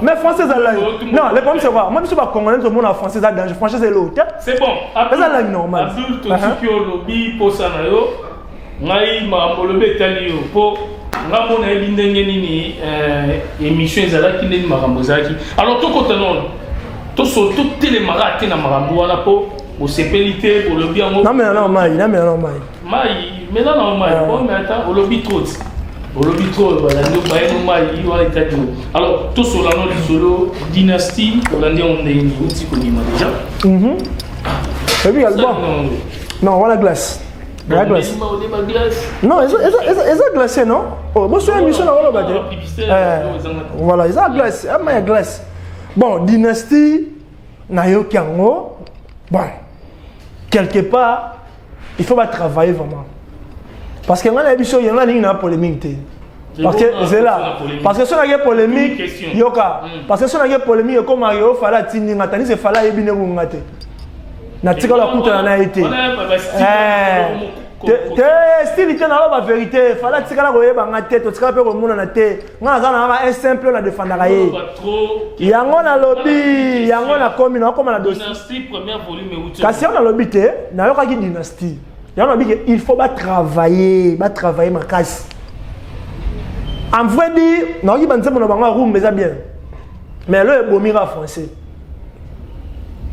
mais français là non le problème c'est quoi moi je suis pas congolais tout le monde en français là danger français c'est l'autre c'est bon c'est la normal Abdul to tikio lobi posa na yo ngai ma molobe tali yo po ngamo na ebindenge nini émission ezala kineni makambo zaki alors to kota non to so to tele marate na makambo wana po au sepelité pour le bien non mais non mai mais non bon mais attends au lobby trop voilà nous baïno mai on est cadeau alors tout sur la nom du solo dynastie on a dit on est une outil qu'on dit déjà et puis album non voilà glace la glace non ils glacé non oh moi je suis émission là voilà ils glace mais glace bon dynastie na yo kango bon quelque part il faut pas travailler vraiment parce que on a émission il y en a une polémique parce que c'est là parce que si on a une polémique yoka parce que si on a une polémique comme Mario fala tini ngatani c'est fala ebine ngate na tika la kuta na été style était dans la vérité fallait tika la koyeba nga te to tika pe ko mona na te nga za na un simple na défendre ye yango na lobby yango na komi na koma na dynastie première volume kasi on a lobby te na yo ka ki dynastie yango na bi il faut travailler ma casse en vrai dire na ki banze mona banga room mais ça bien mais là est bomira français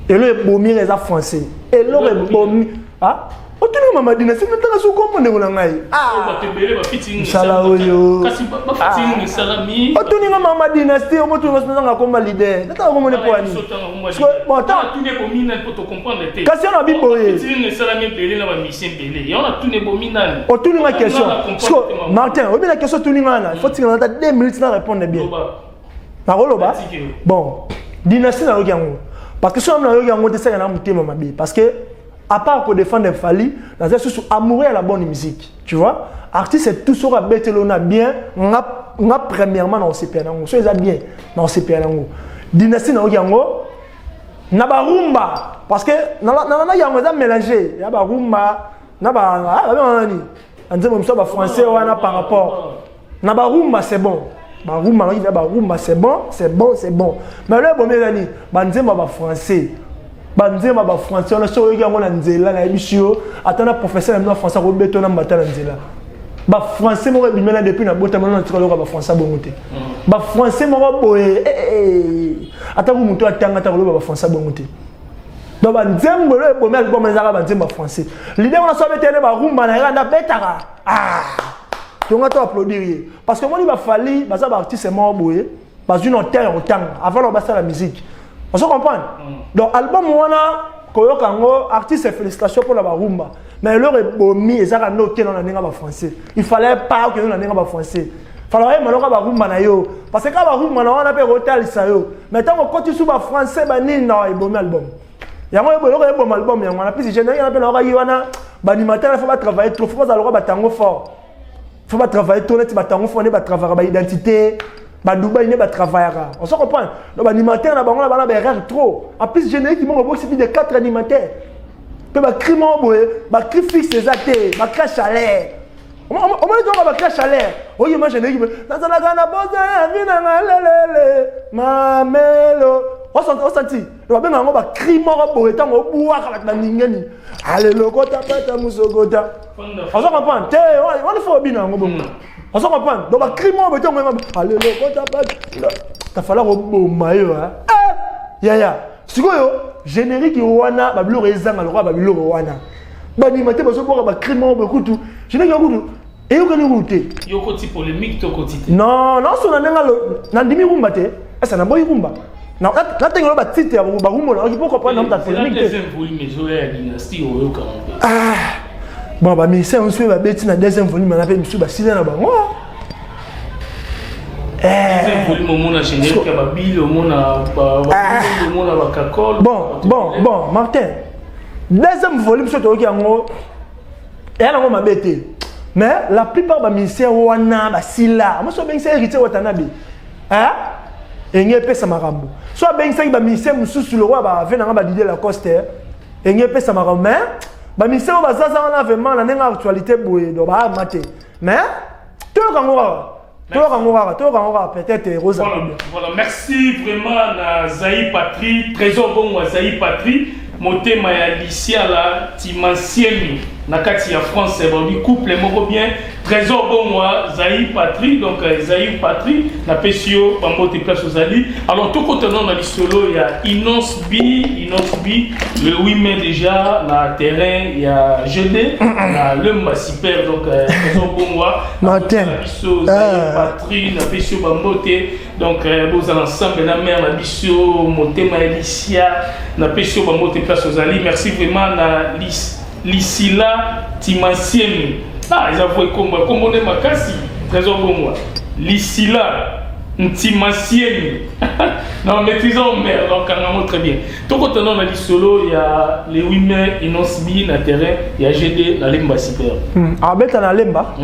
et là est bomira français et là est bomira ah otuni mama dynastie nataka so comprendre ngona ngai batebele ba fitting sala oyo kasi ba fitting ni salami otuni mama dynastie o moto nga komba leader nataka komone po ani bon tant tu ne bomina pour te comprendre te kasi on a bi boye fitting ni salami belé na ba mission belé y on a tu ne bomina otuni ma question Martin obi la question tuni ngana il faut que na 2 minutes na répondre bien Paroloba. Bon, dynastie na yogango. Parce que si on a yogango de ça y en a monté mama bi parce que à part pour défendre Fali, dans un sous amoureux à la bonne musique, tu vois. Artiste c'est tout sur Betelona bien, nga premièrement dans CPA nango. So ils a bien dans CPA nango. Dynastie na yogango na ba rumba parce que na yango za mélanger, ya ba rumba na ba nani. Anzemo mso ba français wana par rapport. Na ba rumba c'est bon. Barumba c'est bon mais le bon mélanie banzema ba français on a so yoga ngona nzela na ebisio atana professeur na français ko betona mbata na nzela ba français mo bimela depuis na bota mona tikalo ba français bongote ba français mo boye atako muto atanga takolo ba français bongote donc banzembo le bon mel bon mezaka banzemba français l'idée on a so betele ba rumba na randa betaka tu vas applaudir parce que moi il va falloir bah ça va artiste moi boyer bah une terre autant avant de passer la musique on se comprend donc album wana koyo kango artiste félicitations pour la rumba mais leur est bomi et ça a noté dans la langue français il fallait pas que nous la langue français fallait malonga ba rumba na yo parce que quand ba rumba na on appelle hotel ça yo mais tant qu'on continue sur ba français ba ni na bomi album yango yo bon album yango na plus général on appelle la wana ba animateur il faut pas travailler trop faut pas alors ba tango fort. Il faut pas travailler tout net, il faut travailler l'identité, Dubaï ne travailler. On se comprend. Donc l'animateur on a erreur trop. En plus générique ils m'ont aussi de 4 animateurs. Que ba cri cri fixe les athées, ba crash à l'air. On m'a dit ba crash à l'air. Oui, moi générique dans la gana boza vina lele mamelo. On senti. On va même ba cri mort boye tant au bois avec la ningeni. Allez le kota pata musogota. On se comprend. On faut bien on se comprend. Donc ba cri mort beton même allez le kota pata. Ta falloir au mayo hein. Ya. Sikoyo générique wana ba bilo rezanga le roi ba bilo wana. Ba ni maté ba so ba cri mort be kutu. Générique kutu. Et yo kani route. Yo koti polémique to koti. Non, so na nga lo na ndimi rumba te. Ça na boy rumba. Non, là tu as titre ba rumba, il faut comprendre dans ta polémique. Bon ba ministère on suit ba beti na deuxième volume on appelle monsieur ba 6 ans na bango. Deuxième volume au mona générique ba bile au mona ba kakol. Bon, Martin. Deuxième volume sur to ki yango. Et là on m'a bêté. Mais la plupart ba ministère wana ba sila. Moi so ben c'est héritier watanabe. Hein? Et n'y a pas ça marambo. Soit ben ça ba ministère mususu le roi ba venanga ba Didier Lacoste. Et n'y a pas ça marambo. Mais ba ministère ba ça on a vraiment la nenga actualité boye do ba maté. Mais tout peut-être Rosa. Voilà, merci vraiment à Zaï Patry, trésor bon à Zaï Patry, motema ya Alicia la Timansiemi, nakati ya France, bon couple moko bien, trésor bon à Zaï Patry, donc Zaï Patry, na pesio pambote place aux Ali. Alors tout contenant dans l'isolo il y a Inons B, le 8 mai déjà, na terrain il y a jeudi, na le super donc trésor bon Martin. Patrie, na pesio bambote donc vous ensemble na mère na biso motema Alicia na pesio bambote place aux Ali. Merci vraiment na Lisila Timansiemi. Ah, ils avouent comme on est makasi trésor bon moi. Lisila Timansiemi. Non, maîtrisons mère donc on très bien. Tout quand on a dit solo il y a les 8 mai Inosbi na terrain, il y a GD na Lemba super. Arbeta na Lemba.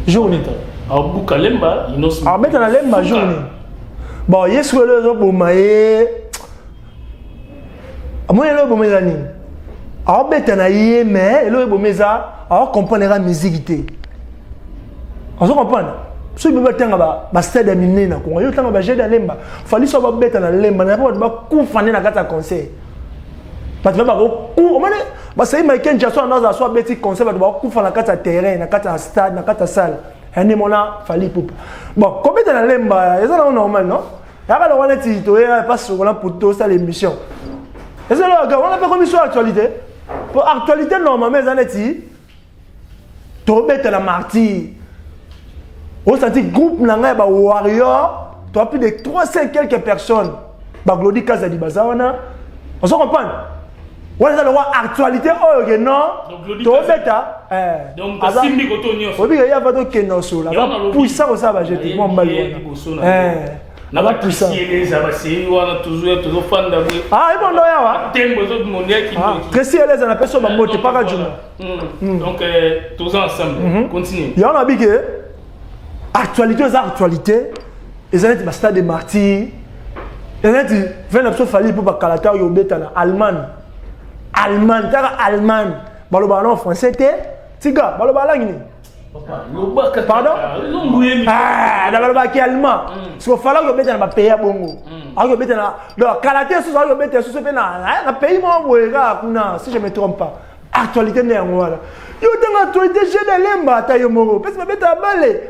Journée. Abuka Lemba Inosbi. Arbeta na Lemba journée. Bon, yesu le zo bomaye. Amone le bomelani. Alors, bêta yé, mais le bomeza, alors comprendre la musique. On se comprend. Si vous avez un stade de mine, vous avez un budget de lemba. Il faut que vous ayez un lemba. Vous avez un conseil. Parce que vous avez un conseil. Vous avez un terrain, un stade, un stade. Bon, combien de lemba? C'est normal, non? Il y a un petit peu pour tout ça l'émission. Et c'est là, on a fait commission actualité. Pour actualité, normalement, les années, tu as la martyr. Au senti groupe nanga ba warrior, tu as plus de 300 quelques personnes. Ba Glody Kaza di Bazawana. On se comprend. On a la actualité oh non. Tu beta donc ta simbi kotonyo. Obi ya va to kenoso la. Puissant au ça va jeter mon balon. Na ba puissant. Les abasi wana toujours fan da. Ah et bon ya wa. Tembo zo mondial qui. Précis les na personne ba moto pas ka juma. Donc tous ensemble. Continue. Ya on a dit que actualité aux actualités, ils ont été stade de martyrs. Ils ont été 20 options fallies pour pas calater au béta na Allemagne. Allemagne, Allemagne. Balobalo en français t'es gars, balobalo ngini. Pardon? Ah, d'abord qui allemand. Parce qu'il fallait que béta na pays à bongo. Alors que béta na donc calater sous alors que béta sous na pays moi wega kuna si je me trompe pas. Actualité n'est voilà. Yo dans actualité j'ai des lemba ta yo moro. Parce que béta balé.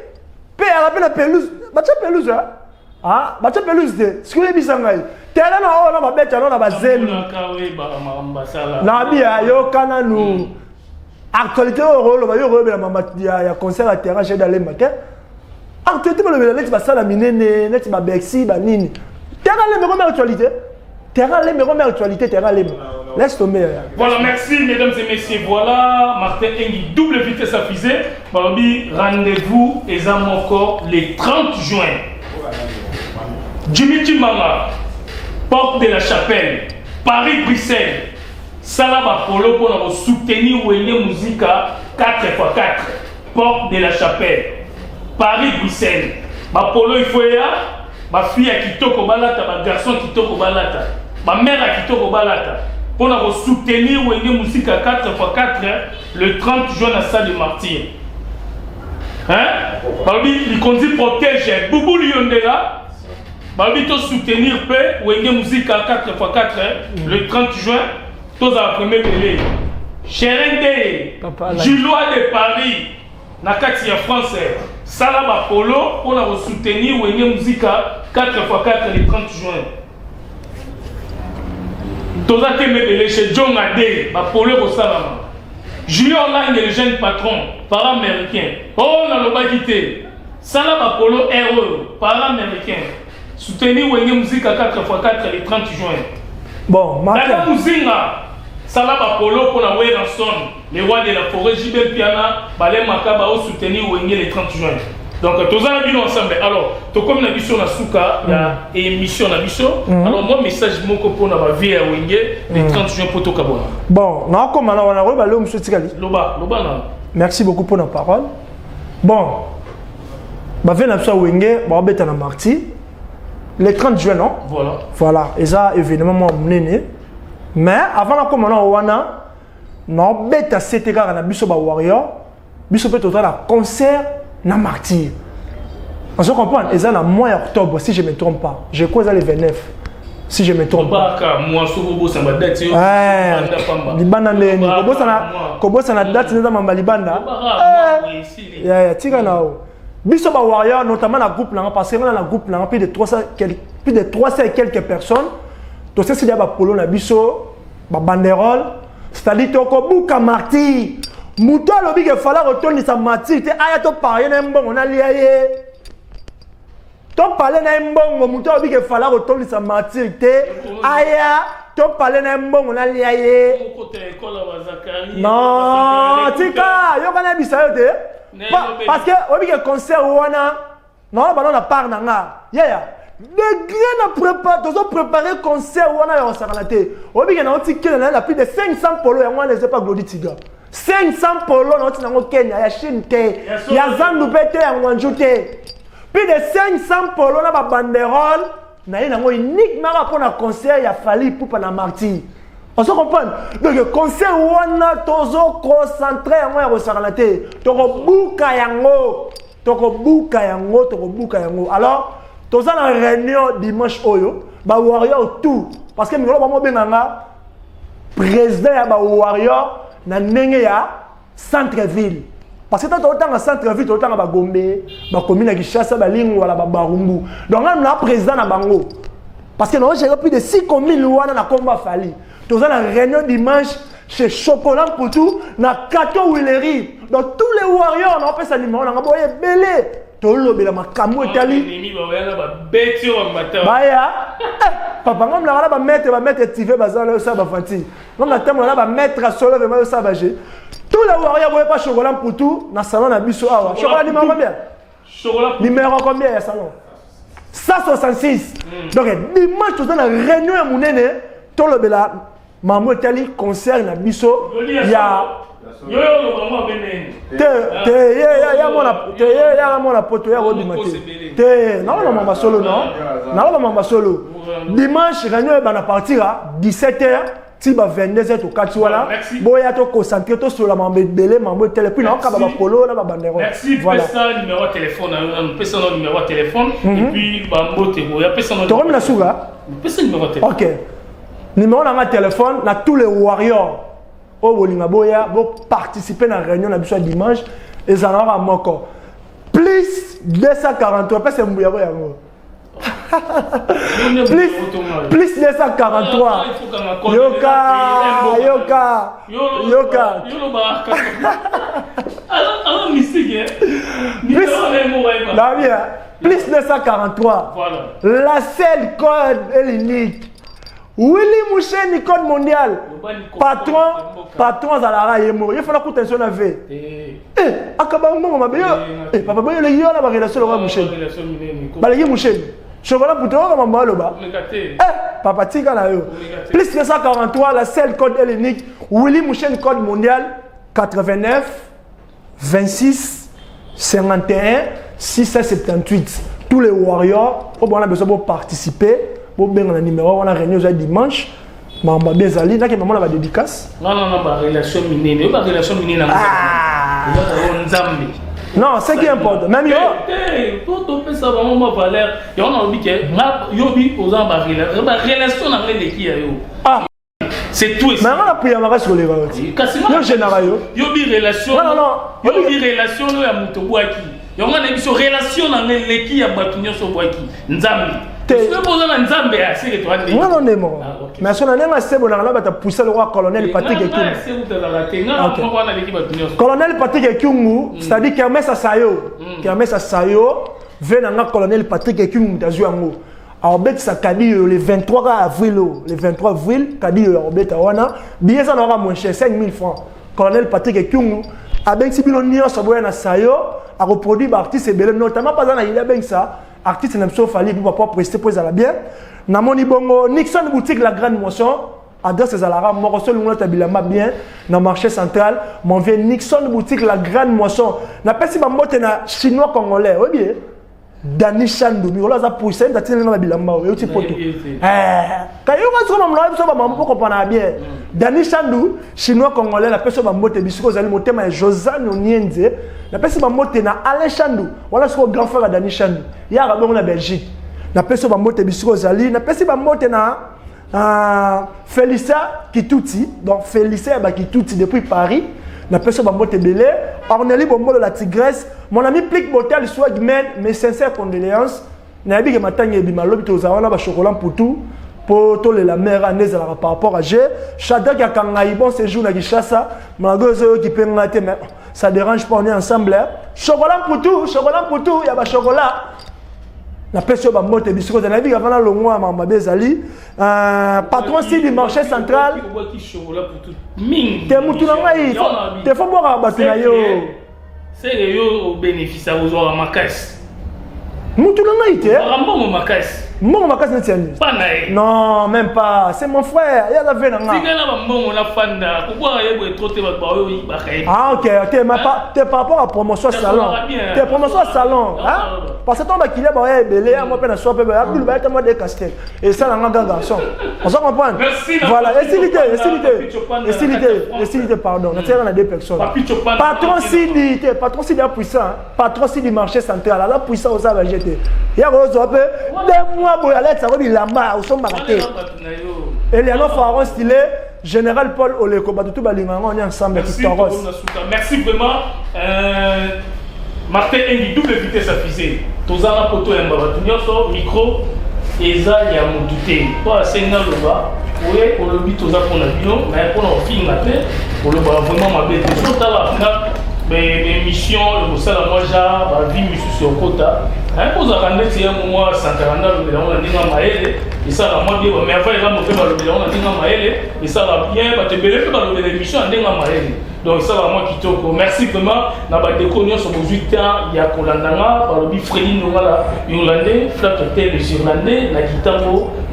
Paix à la pelouse. Bacha pelouse hein? Ah, bacha pelouse de. Ce que les bisangai. Terrain na on a bête on a bazel. Na bia yo kana nous. Actualité au rôle ba yo rôle la mama ya concert à terrain chez d'aller matin. Actualité le net ba sala minene, net ba Bexi ba nini. Terrain le meilleure actualité. Terrain le meilleure actualité terrain le. Laisse tomber. Voilà, merci mesdames et messieurs. Voilà, Martin Engi, double vitesse à fusée. Balobi, rendez-vous et encore les 30 juin. Jimmy Timanga, Porte de la Chapelle, Paris-Bruxelles. Salaba Polo pour nous soutenir Wenge Musica 4x4. Porte de la Chapelle, Paris-Bruxelles. Ma Polo il faut y aller. Ma fille a quitté Kobalata, ma garçon a quitté Kobalata, ma mère a quitté Kobalata. Pour nous soutenir Wenge Musica 4x4 le 30 juin à Salle de Martyr. Hein? Balobi, il conduit protège Boubou Lyondela. Balobi, to soutenir Wenge Musica 4x4 le 30 juin. Tous à la première télé. Chérende, Julois de Paris, Nakatia français, Salaba Polo, pour nous soutenir Wenge Musica 4x4 le 30 juin. Tous à télé chez John Adé, Polo Rosalama. Julien Lang est le jeune patron, para-américain. Oh, on a le bagité. Salaba Polo RE, para-américain. Soutenir Wenge Musica 4x4 le 30 juin. Bon, Daka Muzinga, Salaba Polo pour la Ranson, les rois de la forêt, Jibel Piana, Balem Makaba, soutenir Wenge le 30 juin. Donc, tous les gens ensemble. Alors, comme la mission na Souka, il y a émission na mission. Alors, moi, message mon pour la vie à Wenge le 30 juin pour Tokabona. Bon, non, comme on a le monsieur Tikali. Loba, merci beaucoup pour nos paroles. Bon, bah, venez à Wenge, bah, on na martyr. Le 30 juin, non? Voilà. Voilà, et ça, évidemment, moi, mais avant de commencer, on a bête cet égard à la Bisso Warrior, Bisso peut être un concert na martyr. On se comprend, et ça, le mois d'octobre, si je ne me trompe pas. Je crois que c'est le 29, si je ne me trompe pas. Moi, je suis ça m'a date. Libanda ndeni. Kobosa na date neza mamba Libanda. Tika nao. Biso ba warrior notamment la groupe là parce que dans la groupe là plus de 300 et quelques personnes. To c'est si ba polo na biso ba banderole, c'est-à-dire to ko buka martyr. Muto lobi ke fala retourner sa martyr te aya to parler na mbongo na liaye. To parler na mbongo muto lobi ke fala retourner sa martyr te aya to parler na mbongo na liaye. Non, tika yo kana bisayo te. Parce que obi ke concert wana non ba na part na nga. Yeah. Les grands préparent, tous ont préparé concert où on a eu Obi na otiki na plus de 500 polos et moi les pas Glody Tiga. 500 polos na otiki na Kenya ya Chine te, ya Zandu bete ya Ngwanju te. Plus de 500 polos na ba banderole na ina ngo uniquement pour na concert ya Fally Ipupa na Martyr. On se comprend. Donc, le conseil, on a toujours concentré en moi, resaralaté. Toko buka yango. Alors, tous en réunion dimanche oyo, ba warrior tout. Parce que nous avons benanga président ya ba warrior na ndenge ya centre-ville. Parce que tant autant en centre-ville, autant à ba Gombe, ba commune à Kinshasa, ba Lingu wala ba Barumbu. Donc là, nous avons président na bango. Parce que nous avons plus de 6 communes wana na combat fali. Tous en réunion dimanche chez Chocolat pour tout, na Kato Willery. Donc tous les warriors, on a fait ça numéro, on a boyé belé. Tout le monde a kamu etali. Baya. Papa, on a mettre TV bazar ça ba fanti. On a tellement là ba mettre solo vraiment ça bagé. Tous les warriors boyé pas Chocolat pour tout, na salon na biso awa. Chocolat numéro combien? Chocolat numéro combien ya salon? 166. Donc dimanche tous en réunion à Mounene, tout le bela Maman Itali concert na biso ya yo maman benene ya mona poto ya rodimate te na mama solo dimanche réunion bana partir à 17h ti ba 22h to kati wala boya to concentrer to sur la mambe belé maman Itali puis na ka ba polo na ba bandero voilà pesa numéro de téléphone pesa numéro de téléphone et puis ba mbote boya pesa numéro to comme na suga pesa numéro de téléphone. OK. Numéro dans ma téléphone, na tous les warriors au Bolinga Boya vont participer à la réunion de dimanche et ça n'aura moko. Plus 243, parce que c'est Mbouya Boya. Plus 243. Yoka. Alors, mystique, plus 243. Voilà. La seule code est l'unique. Willy Mouchen, code mondial. Patron Zalara Yemo. Il faut la coûter sur la vie. Akabambo, ma belle. Papa, il y a la relation avec Mouchen. Balayé Mouchen. Chocolat pour toi, maman, là-bas. Papa, tika là. Plus 243, la seule code est l'unique. Willy Mouchen, code mondial 89 26 51 678. Tous les warriors, on a besoin de participer. Bon, ben, on a numéro, on a réunion dimanche. Maman Bezali, là, maman la dédicace. Non, relation mineure. Relation mineure. Non, c'est qui importe. Même yo. Tout fait ça vraiment valeur. Et on a dit que yobi aux relation avec qui yo. C'est tout. Mais on a pris un sur les routes. Yo général yo. Yobi relation. Non. Yobi relation là ya mutobwaki. Yo on a une relation avec l'équipe ya batunyo so bwaki. Nzambi. Non, mais si on a un bon là, tu as poussé le roi colonel Patrick Ekungu. Colonel Patrick Ekungu, c'est-à-dire qu'il y a un Sayo, vient un colonel Patrick Ekungu, tu as joué en haut. Alors, ça dit le 23 avril, Kadi Robert Awana, billet ça aura moins cher, 5 000 francs. Colonel Patrick Ekungu, avec Sibilonio, ça va être un Sayo, a reproduit l'artiste et notamment pas dans il a bien ça. Artiste n'a pas fallu pour pouvoir prester pour la bien. Namoni bongo Nixon boutique la grande moisson. Adresse à la rame morceau l'on tabilama bien dans marché central. Mon vieux Nixon boutique la grande moisson. N'a pas si ma motte na chinois congolais. Oui bien. Dani Chandou, mi ola za poussé d'attendre na bilamba. Yo ti poto. Quand yo va sur mon live so ba mambo comprendre bien. Dani Chandou, chinois congolais la personne ba motte bisiko zali motema Josane Onienze. La personne ba motte na Alain Chandou. Voilà ce grand frère Dani Chandou. Ya ba na Belgique. La personne ba motte bisiko zali, na personne ba motte na Félissa Kitouti. Donc Félissa ba Kitouti depuis Paris. La personne va monter belé. Orneli Bombo de la Tigresse. Mon ami Plique Botel Swagman, mes sincères condoléances. Nabi que matin et bimalo bito zawana ba chocolat pour tout. Pour tous la mère année par rapport à G. Chada qui a kangaï bon séjour na Kinshasa. Magozo qui peut mater mais ça dérange pas on est ensemble. Chocolat pour tout, il y a ba chocolat. La personne va monter biscuit dans la vie avant le mois Mama Bezali. Patron si du marché central. T'es moutounangaï. T'es faut boire à Batunayo. C'est yo au bénéfice à vous à ma caisse. Moutounangaï t'es. Rambo ma caisse. Mon ma casse n'est Pas naïf. non, même pas. C'est mon frère. Il y a la veine. Si quelqu'un a bon, on a fan de. Pourquoi il y a trop de ah, ok, ok. Mais t'es par rapport à promotion salon. T'es promotion salon. Parce que ton qu'il est belé, moi, je suis un peu de castel. Et ça, on a un garçon. On s'en comprend. Voilà, estilité, pardon. On a deux personnes. Patron Sidi, patron Sidi est puissant. Patron Sidi marché central. La puissance aux AVGT. Il y a un peu. 2 mois pour aller, ça va dire la main, au son baraté. Et les gens font stylé. Général Paul Oleko, tout on est ensemble. Merci vraiment. Martin Engi, double vitesse à fusée. Tous en poto et mbabatunyoso, micro, et ça, il y a mon douté. Toi, c'est un loba. Oui, pour le but, tous en pour la bio, mais pour le film, pour le bas, vraiment, ma bête. Je suis là, mes missions, le salle à moi, j'ai vie, monsieur sur le quota. Pour ça, quand c'est un moment, Santaranda, le bilan, on a dit non, maëlle, et ça, la moi, mais avant, il va me faire le bilan, on a dit non, maëlle, et ça va bien, bah, tu peux le faire dans l'émission, on a dit non, maëlle. Donc, ça va moi qui toko. Merci vraiment. N'a pas déconné sur 18 ans, il y a Kolandanga, par le bif Freddy Nongala, Irlandais, Flat Hotel, les Irlandais, la guitare,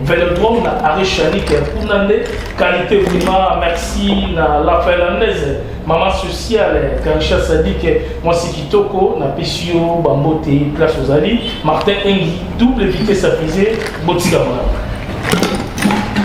Velodrome, la Arishani, qui est Koundandais, qualité vraiment, merci, la Finlandaise, maman sociale, Karisha Sadik, moi c'est Kitoko, na Pessio, Bambote, Place aux Ali, Martin Engi, double vitesse à piser, Botigamara.